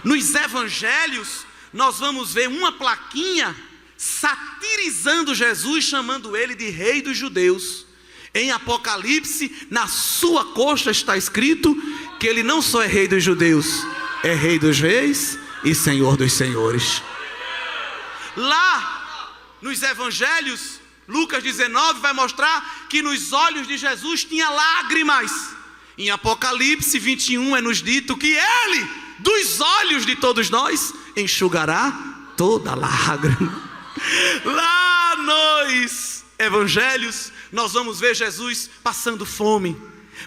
Nos evangelhos, nós vamos ver uma plaquinha satirizando Jesus, chamando ele de rei dos judeus. Em Apocalipse, na sua coxa está escrito que ele não só é rei dos judeus, é rei dos reis e senhor dos senhores. Lá nos evangelhos, Lucas 19 vai mostrar que nos olhos de Jesus tinha lágrimas. Em Apocalipse 21 é nos dito que ele, dos olhos de todos nós, enxugará toda lágrima. Lá nos evangelhos, nós vamos ver Jesus passando fome.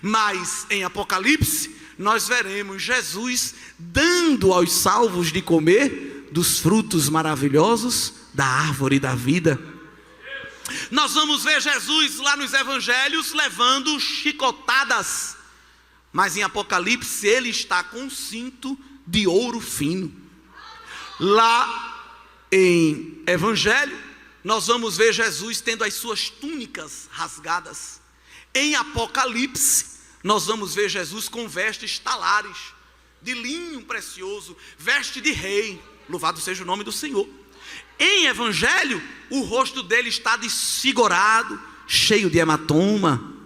Mas em Apocalipse, nós veremos Jesus dando aos salvos de comer dos frutos maravilhosos da árvore da vida. Nós vamos ver Jesus lá nos evangelhos levando chicotadas. Mas em Apocalipse ele está com um cinto de ouro fino. Lá em evangelho, nós vamos ver Jesus tendo as suas túnicas rasgadas. Em Apocalipse, nós vamos ver Jesus com vestes talares, de linho precioso, veste de rei. Louvado seja o nome do Senhor. Em evangelho, o rosto dele está desfigurado, cheio de hematoma.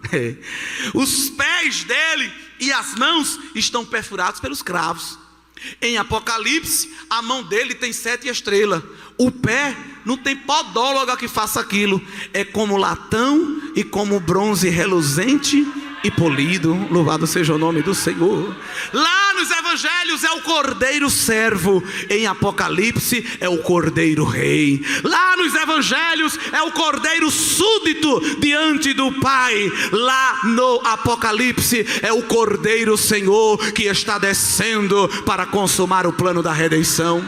Os pés dele e as mãos estão perfurados pelos cravos. Em Apocalipse, a mão dele tem 7 estrelas. O pé não tem podóloga que faça aquilo. É como latão e como bronze reluzente e polido. Louvado seja o nome do Senhor. Lá nos evangelhos é o cordeiro servo. Em Apocalipse é o cordeiro rei. Lá nos evangelhos é o cordeiro súdito diante do Pai. Lá no Apocalipse é o cordeiro Senhor que está descendo para consumar o plano da redenção.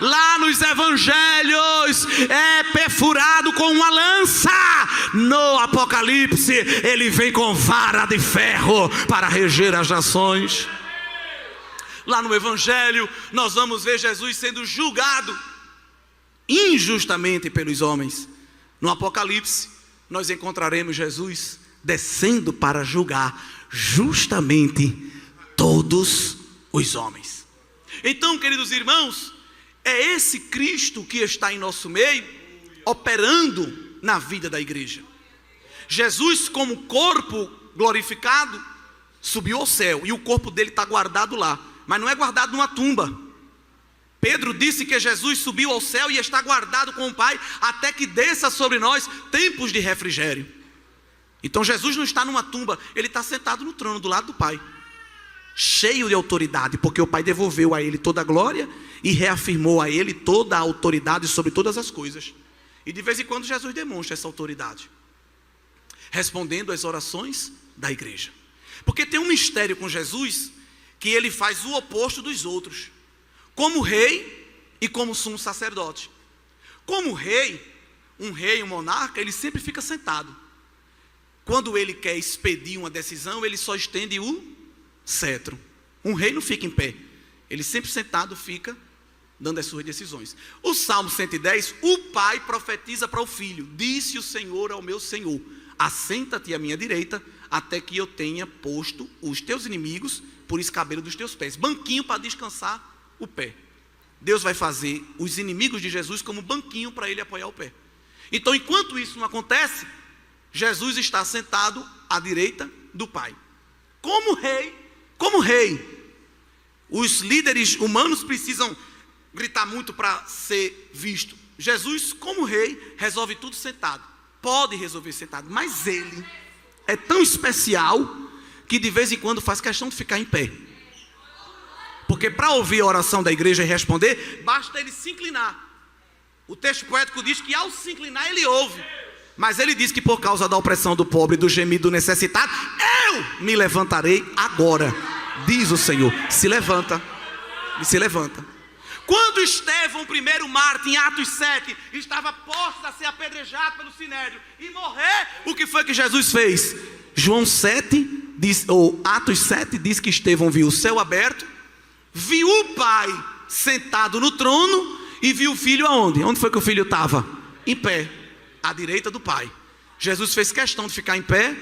Lá nos evangelhos é perfurado com uma lança. No Apocalipse ele vem com vara de ferro para reger as nações. Lá no evangelho nós vamos ver Jesus sendo julgado injustamente pelos homens. No Apocalipse nós encontraremos Jesus descendo para julgar justamente todos os homens. Então, queridos irmãos, é esse Cristo que está em nosso meio, operando na vida da igreja. Jesus, como corpo glorificado, subiu ao céu, e o corpo dele está guardado lá, mas não é guardado numa tumba. Pedro disse que Jesus subiu ao céu e está guardado com o Pai, até que desça sobre nós tempos de refrigério. Então Jesus não está numa tumba, ele está sentado no trono do lado do Pai, cheio de autoridade, porque o Pai devolveu a ele toda a glória e reafirmou a ele toda a autoridade sobre todas as coisas. E de vez em quando Jesus demonstra essa autoridade, respondendo às orações da igreja. Porque tem um mistério com Jesus, que ele faz o oposto dos outros, como rei e como sumo sacerdote. Como rei, um monarca, ele sempre fica sentado. Quando ele quer expedir uma decisão, ele só estende o cetro. Um rei não fica em pé, ele sempre sentado fica dando as suas decisões. O Salmo 110, o pai profetiza para o filho: disse o Senhor ao meu Senhor, assenta-te à minha direita, até que eu tenha posto os teus inimigos por escabelo dos teus pés. Banquinho para descansar o pé. Deus vai fazer os inimigos de Jesus como banquinho para ele apoiar o pé. Então, enquanto isso não acontece, Jesus está sentado à direita do Pai. Como rei, os líderes humanos precisam gritar muito para ser visto. Jesus, como rei, resolve tudo sentado. Pode resolver sentado, mas ele é tão especial que de vez em quando faz questão de ficar em pé. Porque para ouvir a oração da igreja e responder, basta ele se inclinar. O texto poético diz que ao se inclinar ele ouve. Mas ele diz que por causa da opressão do pobre, do gemido do necessitado, eu me levantarei agora, diz o Senhor. Se levanta, e se levanta. Quando Estevão, primeiro mártir, em Atos 7, estava posto a ser apedrejado pelo sinédrio e morrer, o que foi que Jesus fez? João 7, ou Atos 7, diz que Estevão viu o céu aberto, viu o Pai sentado no trono e viu o Filho aonde? Onde foi que o Filho estava? Em pé, à direita do Pai. Jesus fez questão de ficar em pé.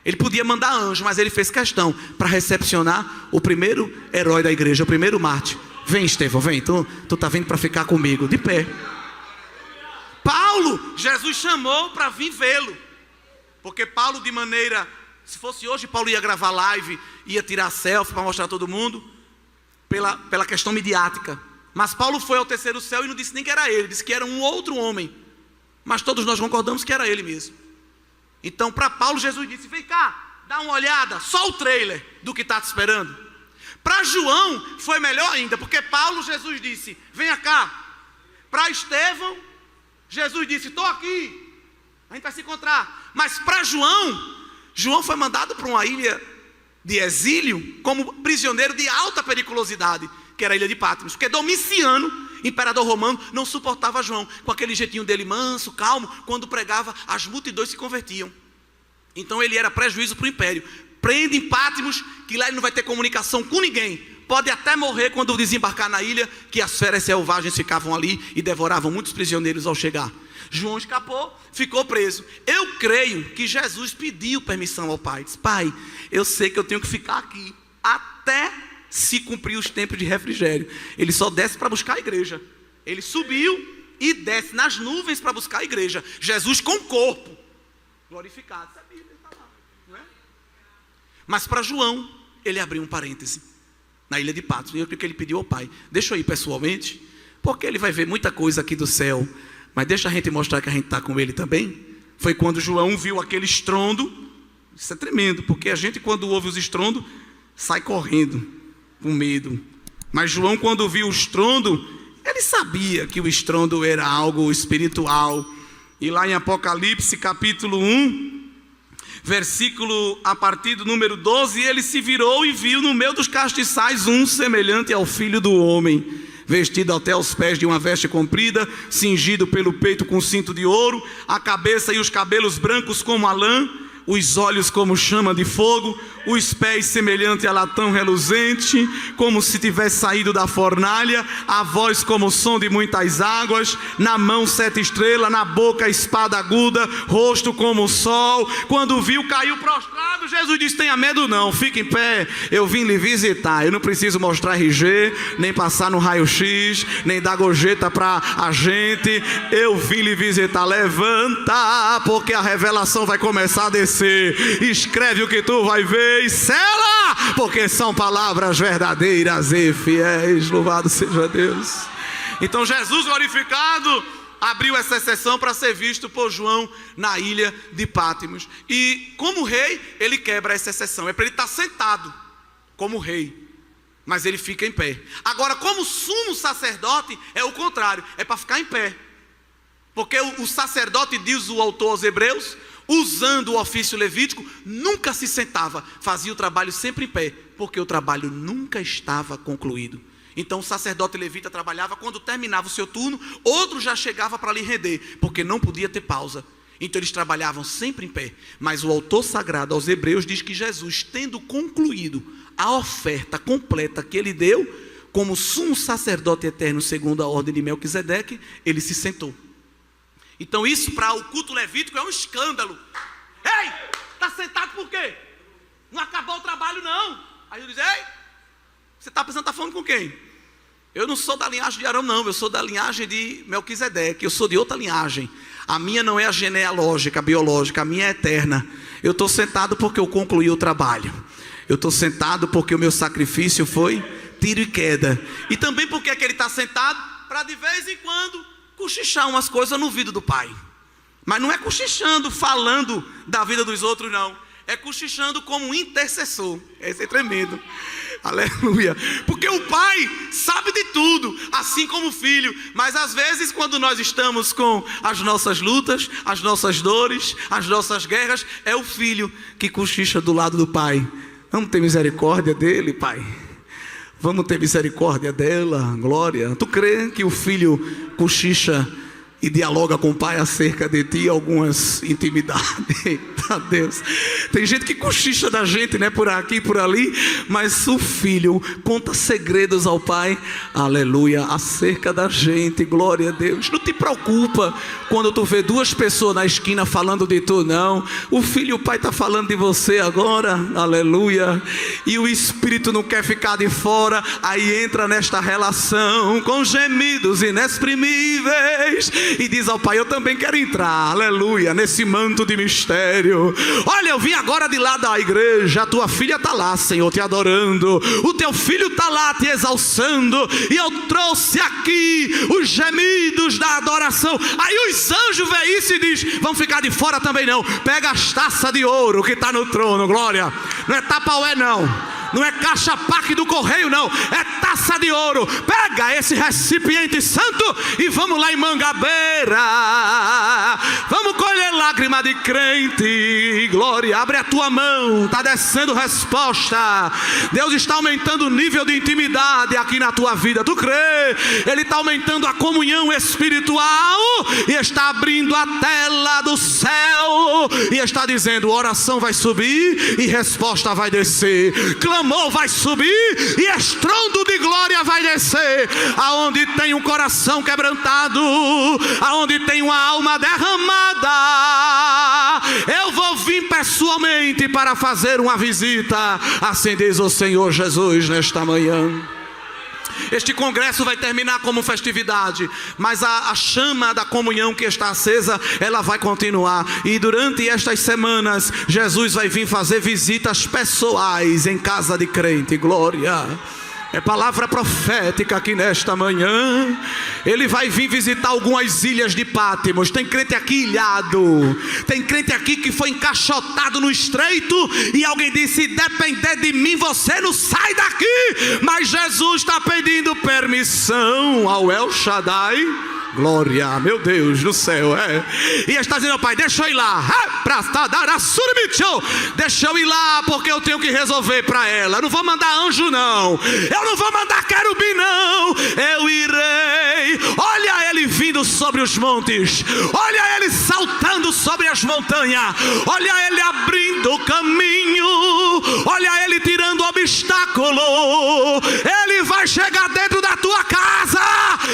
Ele podia mandar anjo, mas ele fez questão para recepcionar o primeiro herói da igreja, o primeiro mártir. Vem, Estevão, vem, tu tá vindo para ficar comigo, de pé. Paulo, Jesus chamou para vir vê-lo, porque Paulo, de maneira, se fosse hoje, Paulo ia gravar live, ia tirar selfie para mostrar a todo mundo, pela questão midiática. Mas Paulo foi ao terceiro céu e não disse nem que era ele, disse que era um outro homem. Mas todos nós concordamos que era ele mesmo. Então, para Paulo, Jesus disse: vem cá, dá uma olhada, só o trailer do que está te esperando. Para João, foi melhor ainda, porque Paulo, Jesus disse: venha cá. Para Estevão, Jesus disse: estou aqui, a gente vai se encontrar. Mas para João foi mandado para uma ilha de exílio, como prisioneiro de alta periculosidade, que era a ilha de Patmos, porque Domiciano, imperador romano, não suportava João, com aquele jeitinho dele manso, calmo. Quando pregava, as multidões se convertiam. Então ele era prejuízo para o império. Prende em Patmos, que lá ele não vai ter comunicação com ninguém. Pode até morrer quando desembarcar na ilha, que as feras selvagens ficavam ali e devoravam muitos prisioneiros ao chegar. João escapou, ficou preso. Eu creio que Jesus pediu permissão ao Pai. Disse: Pai, eu sei que eu tenho que ficar aqui até se cumprir os tempos de refrigério. Ele só desce para buscar a igreja. Ele subiu e desce nas nuvens para buscar a igreja. Jesus com o corpo glorificado. Essa Bíblia está lá, não é? Mas para João, ele abriu um parêntese na ilha de Patmos. E eu creio que ele pediu ao Pai: deixa eu ir pessoalmente, porque ele vai ver muita coisa aqui do céu, mas deixa a gente mostrar que a gente está com ele também. Foi quando João viu aquele estrondo. Isso é tremendo, porque a gente, quando ouve os estrondos, sai correndo com medo. Mas João, quando viu o estrondo, ele sabia que o estrondo era algo espiritual. E lá em Apocalipse capítulo 1, versículo a partir do número 12, ele se virou e viu no meio dos castiçais um semelhante ao Filho do Homem, vestido até os pés de uma veste comprida, cingido pelo peito com cinto de ouro, a cabeça e os cabelos brancos como a lã, os olhos como chama de fogo, os pés semelhante a latão reluzente, como se tivesse saído da fornalha, a voz como o som de muitas águas, na mão 7 estrelas, na boca espada aguda, rosto como o sol. Quando viu, caiu prostrado. Jesus disse: tenha medo não, fique em pé, eu vim lhe visitar. Eu não preciso mostrar RG, nem passar no raio-x, nem dar gorjeta para a gente. Eu vim lhe visitar. Levanta, porque a revelação vai começar a descer. Escreve o que tu vai ver e sela, porque são palavras verdadeiras e fiéis. Louvado seja Deus. Então Jesus glorificado abriu essa exceção para ser visto por João na ilha de Patmos. E como rei, ele quebra essa exceção. É para ele estar sentado como rei, mas ele fica em pé. Agora, como sumo sacerdote, é o contrário, é para ficar em pé. Porque o sacerdote, diz o autor aos Hebreus, usando o ofício levítico, nunca se sentava, fazia o trabalho sempre em pé, porque o trabalho nunca estava concluído. Então o sacerdote levita trabalhava, quando terminava o seu turno, outro já chegava para lhe render, porque não podia ter pausa. Então eles trabalhavam sempre em pé. Mas o autor sagrado aos Hebreus diz que Jesus, tendo concluído a oferta completa que ele deu, como sumo sacerdote eterno segundo a ordem de Melquisedeque, ele se sentou. Então isso para o culto levítico é um escândalo. Ei, está sentado por quê? Não acabou o trabalho não. Aí eu disse: ei, você está pensando, está falando com quem? Eu não sou da linhagem de Arão, não. Eu sou da linhagem de Melquisedeque. Eu sou de outra linhagem. A minha não é a genealógica, a biológica. A minha é eterna. Eu estou sentado porque eu concluí o trabalho. Eu estou sentado porque o meu sacrifício foi tiro e queda. E também porque é que ele está sentado? Para de vez em quando cochichar umas coisas no ouvido do Pai. Mas não é cochichando, falando da vida dos outros, não. É cochichando como um intercessor. Esse é tremendo. Aleluia. Porque o Pai sabe de tudo, assim como o Filho. Mas às vezes quando nós estamos com as nossas lutas, as nossas dores, as nossas guerras, é o Filho que cochicha do lado do Pai. Vamos ter misericórdia dele, Pai. Vamos ter misericórdia dela, glória. Tu crê que o Filho cochicha e dialoga com o Pai acerca de ti, algumas intimidades? Eita Deus. Tem gente que cochicha da gente, né, por aqui, por ali, mas o Filho conta segredos ao Pai, aleluia, acerca da gente, glória a Deus. Não te preocupa quando tu vê duas pessoas na esquina falando de tu, não. O Filho e o Pai está falando de você agora, aleluia. E o Espírito não quer ficar de fora, aí entra nesta relação com gemidos inexprimíveis e diz ao Pai: eu também quero entrar, aleluia, nesse manto de mistério. Olha, eu vim agora de lá da igreja, a tua filha está lá, Senhor, te adorando, o teu filho está lá te exalçando, e eu trouxe aqui os gemidos da adoração. Aí os anjos veem isso e diz: vão ficar de fora também não. Pega as taças de ouro que está no trono, glória. Não é tapaué não. Não é caixa paque do correio, não. É taça de ouro. Pega esse recipiente santo e vamos lá em Mangabeira. Vamos colher lágrima de crente. Glória, abre a tua mão. Está descendo resposta. Deus está aumentando o nível de intimidade aqui na tua vida. Tu crê? Ele está aumentando a comunhão espiritual e está abrindo a tela do céu e está dizendo: oração vai subir e resposta vai descer. Clamor vai subir e estrondo de glória vai descer. Aonde tem um coração quebrantado, aonde tem uma alma derramada, eu vou vir pessoalmente para fazer uma visita. Assim diz o Senhor Jesus nesta manhã. Este congresso vai terminar como festividade, mas a chama da comunhão que está acesa, ela vai continuar. E durante estas semanas, Jesus vai vir fazer visitas pessoais em casa de crente. Glória. É palavra profética aqui nesta manhã. Ele vai vir visitar algumas ilhas de Pátimos. Tem crente aqui ilhado. Tem crente aqui que foi encaixotado no estreito e alguém disse: se depender de mim você não sai daqui. Mas Jesus está pedindo permissão ao El Shaddai. Glória, meu Deus do céu, E está dizendo: Pai, deixa eu ir lá. Deixa eu ir lá, porque eu tenho que resolver para ela. Eu não vou mandar anjo, não. Eu não vou mandar querubim, não. Eu irei. Olha ele vindo sobre os montes. Olha ele saltando sobre as montanhas. Olha ele abrindo o caminho. Olha ele tirando o obstáculo. Ele vai chegar dentro da tua casa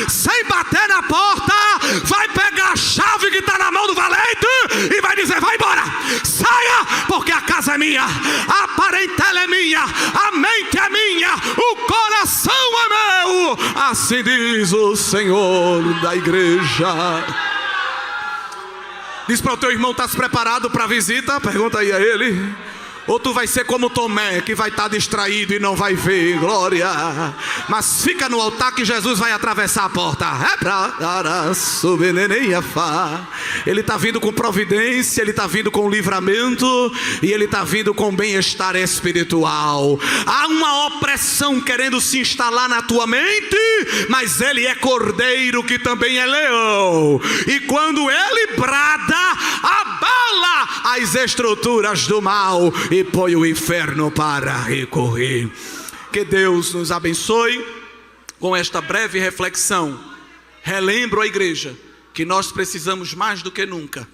sem bater na porta. Vai pegar a chave que está na mão do valente e vai dizer: vai embora, saia, porque a casa é minha, a parentela é minha, a mente é minha, o coração é meu. Assim diz o Senhor da igreja. Diz para o teu irmão: estás preparado para a visita? Pergunta aí a ele. Ou tu vai ser como Tomé, que vai estar distraído e não vai ver, glória. Mas fica no altar que Jesus vai atravessar a porta. Ele está vindo com providência, ele está vindo com livramento e ele está vindo com bem-estar espiritual. Há uma opressão querendo se instalar na tua mente, mas ele é cordeiro que também é leão. E quando ele brada, abala as estruturas do mal e põe o inferno para recorrer. Que Deus nos abençoe. Com esta breve reflexão, relembro à igreja que nós precisamos mais do que nunca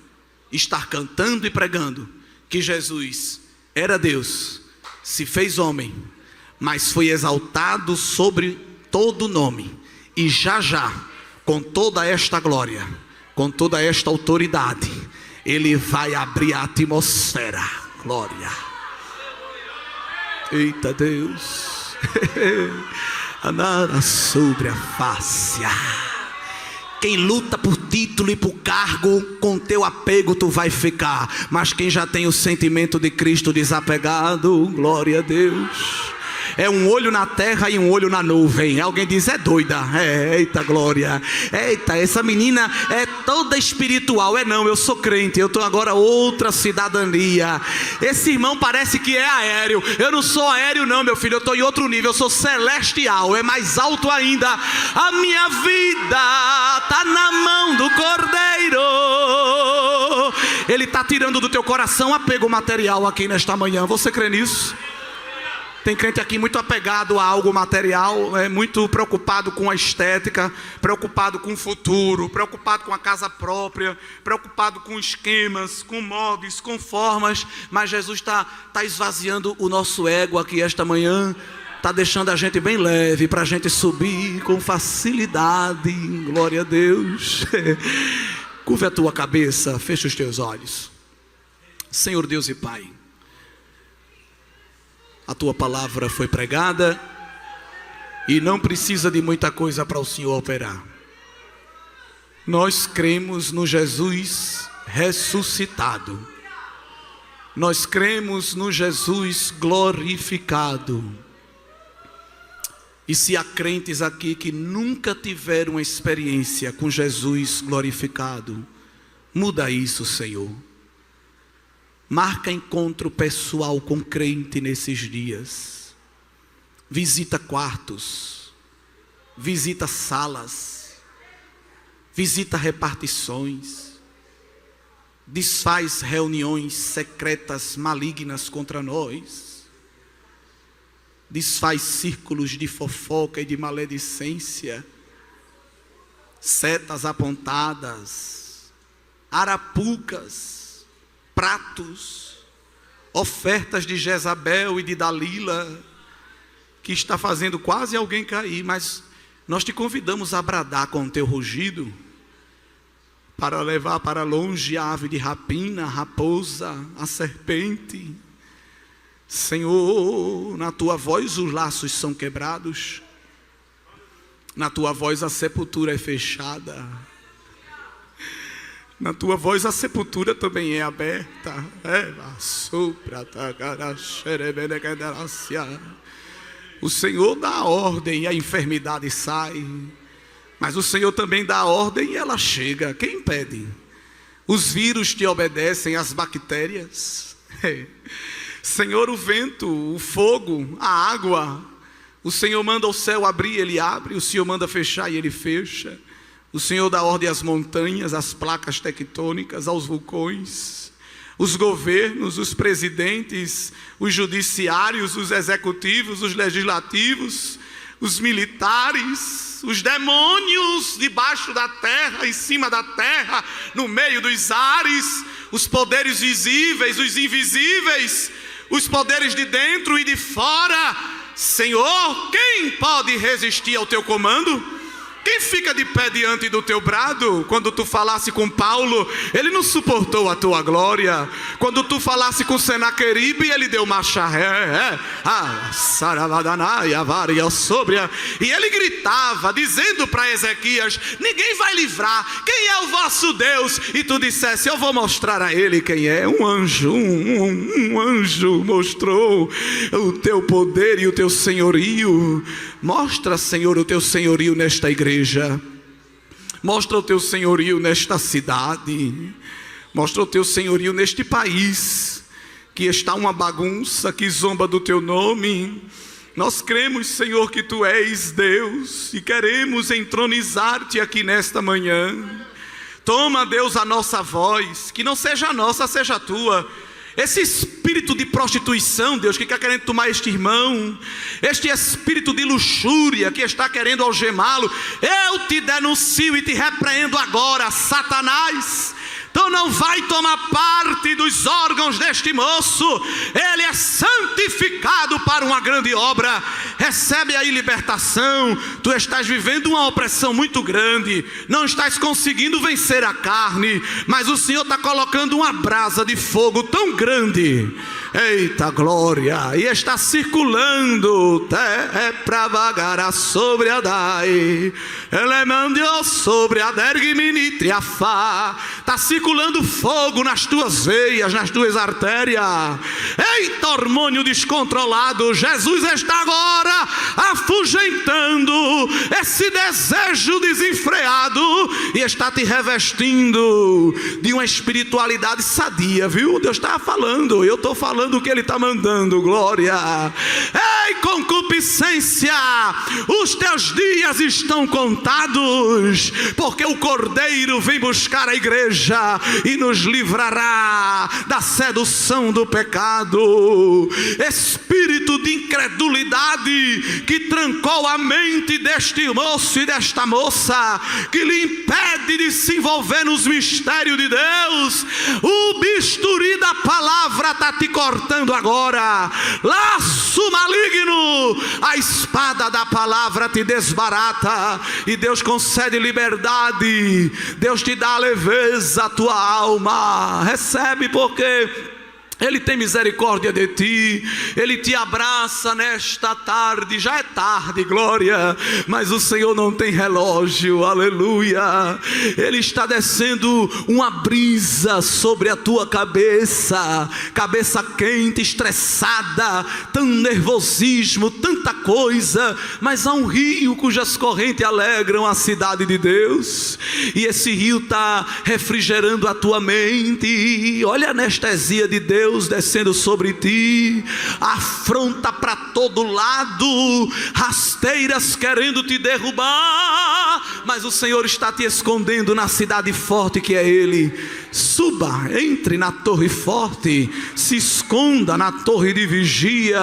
estar cantando e pregando que Jesus era Deus, se fez homem, mas foi exaltado sobre todo nome, e já já, com toda esta glória, com toda esta autoridade, ele vai abrir a atmosfera. Glória. Eita Deus. andar sobre a face. Quem luta por título e por cargo, com teu apego tu vai ficar. Mas quem já tem o sentimento de Cristo desapegado, glória a Deus. É um olho na terra e um olho na nuvem. Alguém diz, é doida. Eita glória. Eita, essa menina é toda espiritual. Não, eu sou crente, eu estou agora outra cidadania. Esse irmão parece que é aéreo. Eu não sou aéreo não, meu filho, eu estou em outro nível. Eu sou celestial, é mais alto ainda. A minha vida está na mão do Cordeiro. Ele está tirando do teu coração apego material aqui nesta manhã. Você crê nisso? Tem crente aqui muito apegado a algo material, muito preocupado com a estética, preocupado com o futuro, preocupado com a casa própria, preocupado com esquemas, com modos, com formas. Mas Jesus está esvaziando o nosso ego aqui esta manhã, está deixando a gente bem leve para a gente subir com facilidade. Glória a Deus. Curva a tua cabeça, fecha os teus olhos. Senhor Deus e Pai, a tua palavra foi pregada e não precisa de muita coisa para o Senhor operar. Nós cremos no Jesus ressuscitado. Nós cremos no Jesus glorificado. E se há crentes aqui que nunca tiveram uma experiência com Jesus glorificado, muda isso, Senhor. Marca encontro pessoal com crente nesses dias. Visita quartos, visita salas, visita repartições, desfaz reuniões secretas malignas contra nós, desfaz círculos de fofoca e de maledicência, setas apontadas, arapucas, pratos, ofertas de Jezabel e de Dalila, que está fazendo quase alguém cair. Mas nós te convidamos a bradar com o teu rugido, para levar para longe a ave de rapina, a raposa, a serpente. Senhor, na tua voz os laços são quebrados, na tua voz a sepultura é fechada, na tua voz a sepultura também é aberta. O Senhor dá a ordem e a enfermidade sai, mas o Senhor também dá a ordem e ela chega. Quem impede? Os vírus te obedecem, as bactérias. Senhor, o vento, o fogo, a água. O Senhor manda o céu abrir, Ele abre. O Senhor manda fechar e Ele fecha. O Senhor dá ordem às montanhas, às placas tectônicas, aos vulcões. Os governos, os presidentes, os judiciários, os executivos, os legislativos, os militares, os demônios debaixo da terra, em cima da terra, no meio dos ares, os poderes visíveis, os invisíveis, os poderes de dentro e de fora. Senhor, quem pode resistir ao teu comando? Quem fica de pé diante do teu brado? Quando tu falasse com Paulo, ele não suportou a tua glória. Quando tu falasse com Senaqueribe, ele deu marcha ré. E ele gritava, dizendo para Ezequias: ninguém vai livrar. Quem é o vosso Deus? E tu dissesse: eu vou mostrar a ele quem é. Um anjo, um anjo mostrou o teu poder e o teu senhorio. Mostra, Senhor, o teu senhorio nesta igreja. Mostra o teu senhorio nesta cidade. Mostra o teu senhorio neste país, que está uma bagunça, que zomba do teu nome. Nós cremos, Senhor, que tu és Deus e queremos entronizar-te aqui nesta manhã. Toma, Deus, a nossa voz, que não seja a nossa, seja a tua. Esse espírito de prostituição, Deus, que está querendo tomar este irmão, este espírito de luxúria que está querendo algemá-lo, eu te denuncio e te repreendo agora, Satanás. Tu não vai tomar parte dos órgãos deste moço. Ele é santificado para uma grande obra. Recebe aí libertação. Tu estás vivendo uma opressão muito grande, não estás conseguindo vencer a carne, mas o Senhor está colocando uma brasa de fogo tão grande Eita glória! E está circulando pravagara sobre a dai, elemandio sobre a dergiminitriafá. Está circulando fogo nas tuas veias, nas tuas artérias. Eita, hormônio descontrolado, Jesus está agora afugentando esse desejo desenfreado e está te revestindo de uma espiritualidade sadia, viu? Deus está falando, eu estou falando o que Ele está mandando, glória. Ei, concupiscência, os teus dias estão contados, porque o Cordeiro vem buscar a igreja e nos livrará da sedução do pecado. Espírito de incredulidade que trancou a mente deste moço e desta moça, que lhe impede de se envolver nos mistérios de Deus, o bisturi da palavra está te cortando agora. Laço maligno, a espada da palavra te desbarata e Deus concede liberdade. Deus te dá leveza à tua alma. Recebe, porque Ele tem misericórdia de ti, Ele te abraça nesta tarde. Já é tarde, glória, mas o Senhor não tem relógio, aleluia. Ele está descendo uma brisa sobre a tua cabeça, cabeça quente, estressada, tanto nervosismo, tanta coisa, mas há um rio cujas correntes alegram a cidade de Deus, e esse rio está refrigerando a tua mente. Olha a anestesia de Deus descendo sobre ti, afronta para todo lado, rasteiras querendo te derrubar, mas o Senhor está te escondendo na cidade forte que é Ele. Suba, entre na torre forte, se esconda na torre de vigia.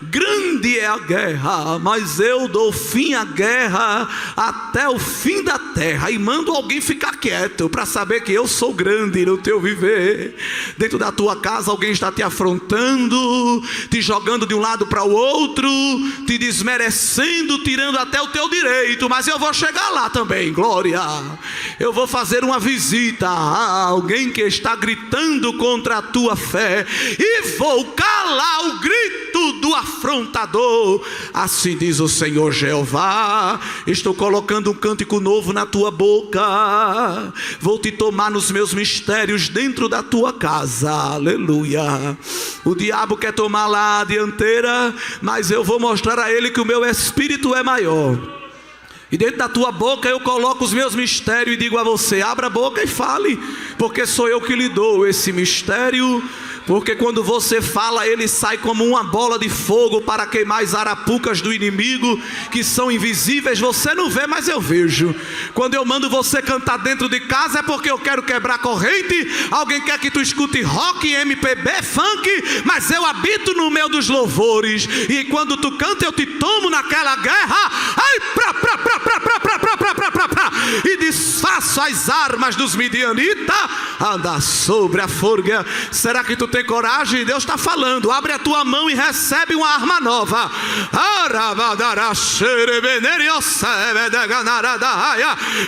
Grande é a guerra, mas eu dou fim à guerra até o fim da terra, e mando alguém ficar quieto para saber que eu sou grande no teu viver. Dentro da tua casa alguém está te afrontando, te jogando de um lado para o outro, te desmerecendo, tirando até o teu direito, mas eu vou chegar lá também, glória. Eu vou fazer uma visita a alguém que está gritando contra a tua fé, e vou calar o grito do afrontador. Assim diz o Senhor Jeová: estou colocando um cântico novo na tua boca, vou te tomar nos meus mistérios dentro da tua casa, aleluia. O diabo quer tomar lá a dianteira, mas eu vou mostrar a ele que o meu espírito é maior. E dentro da tua boca eu coloco os meus mistérios e digo a você: abra a boca e fale, porque sou eu que lhe dou esse mistério. Porque quando você fala, ele sai como uma bola de fogo para queimar as arapucas do inimigo, que são invisíveis, você não vê, mas eu vejo. Quando eu mando você cantar dentro de casa, é porque eu quero quebrar corrente. Alguém quer que tu escute rock, MPB, funk, mas eu habito no meio dos louvores, e quando tu canta eu te tomo naquela guerra, e desfaço as armas dos midianitas. Anda sobre a forga. Será que tu tem coragem? Deus está falando: abre a tua mão e recebe uma arma nova.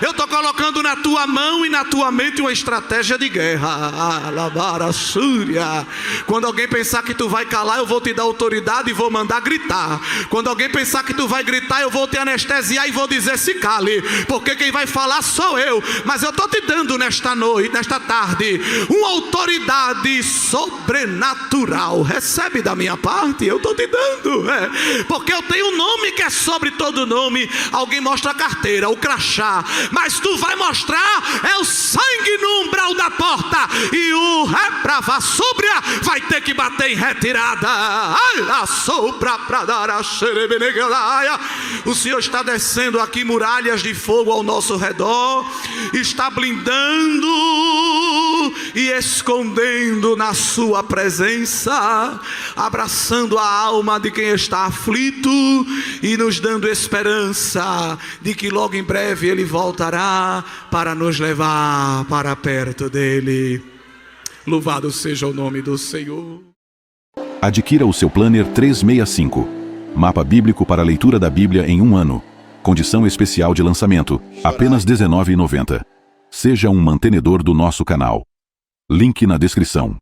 Eu estou colocando na tua mão e na tua mente uma estratégia de guerra. Quando alguém pensar que tu vai calar, eu vou te dar autoridade e vou mandar gritar. Quando alguém pensar que tu vai gritar, eu vou te anestesiar e vou dizer: se cale, porque quem vai falar sou eu. Mas eu estou te dando nesta noite, nesta tarde, uma autoridade sobrenatural. Recebe da minha parte, eu estou te dando, porque eu tenho um nome que é sobre todo nome. Alguém mostra a carteira, o crachá, mas tu vai mostrar é o sangue no umbral da porta, e o reprava súbria vai ter que bater em retirada. O Senhor está descendo aqui muralhas de fogo ao nosso redor, está blindando e escondendo na sua presença, abraçando a alma de quem está aflito e nos dando esperança de que logo em breve Ele voltará para nos levar para perto dEle. Louvado seja o nome do Senhor. Adquira o seu Planner 365, mapa bíblico para a leitura da Bíblia em um ano. Condição especial de lançamento, apenas R$19,90. Seja um mantenedor do nosso canal. Link na descrição.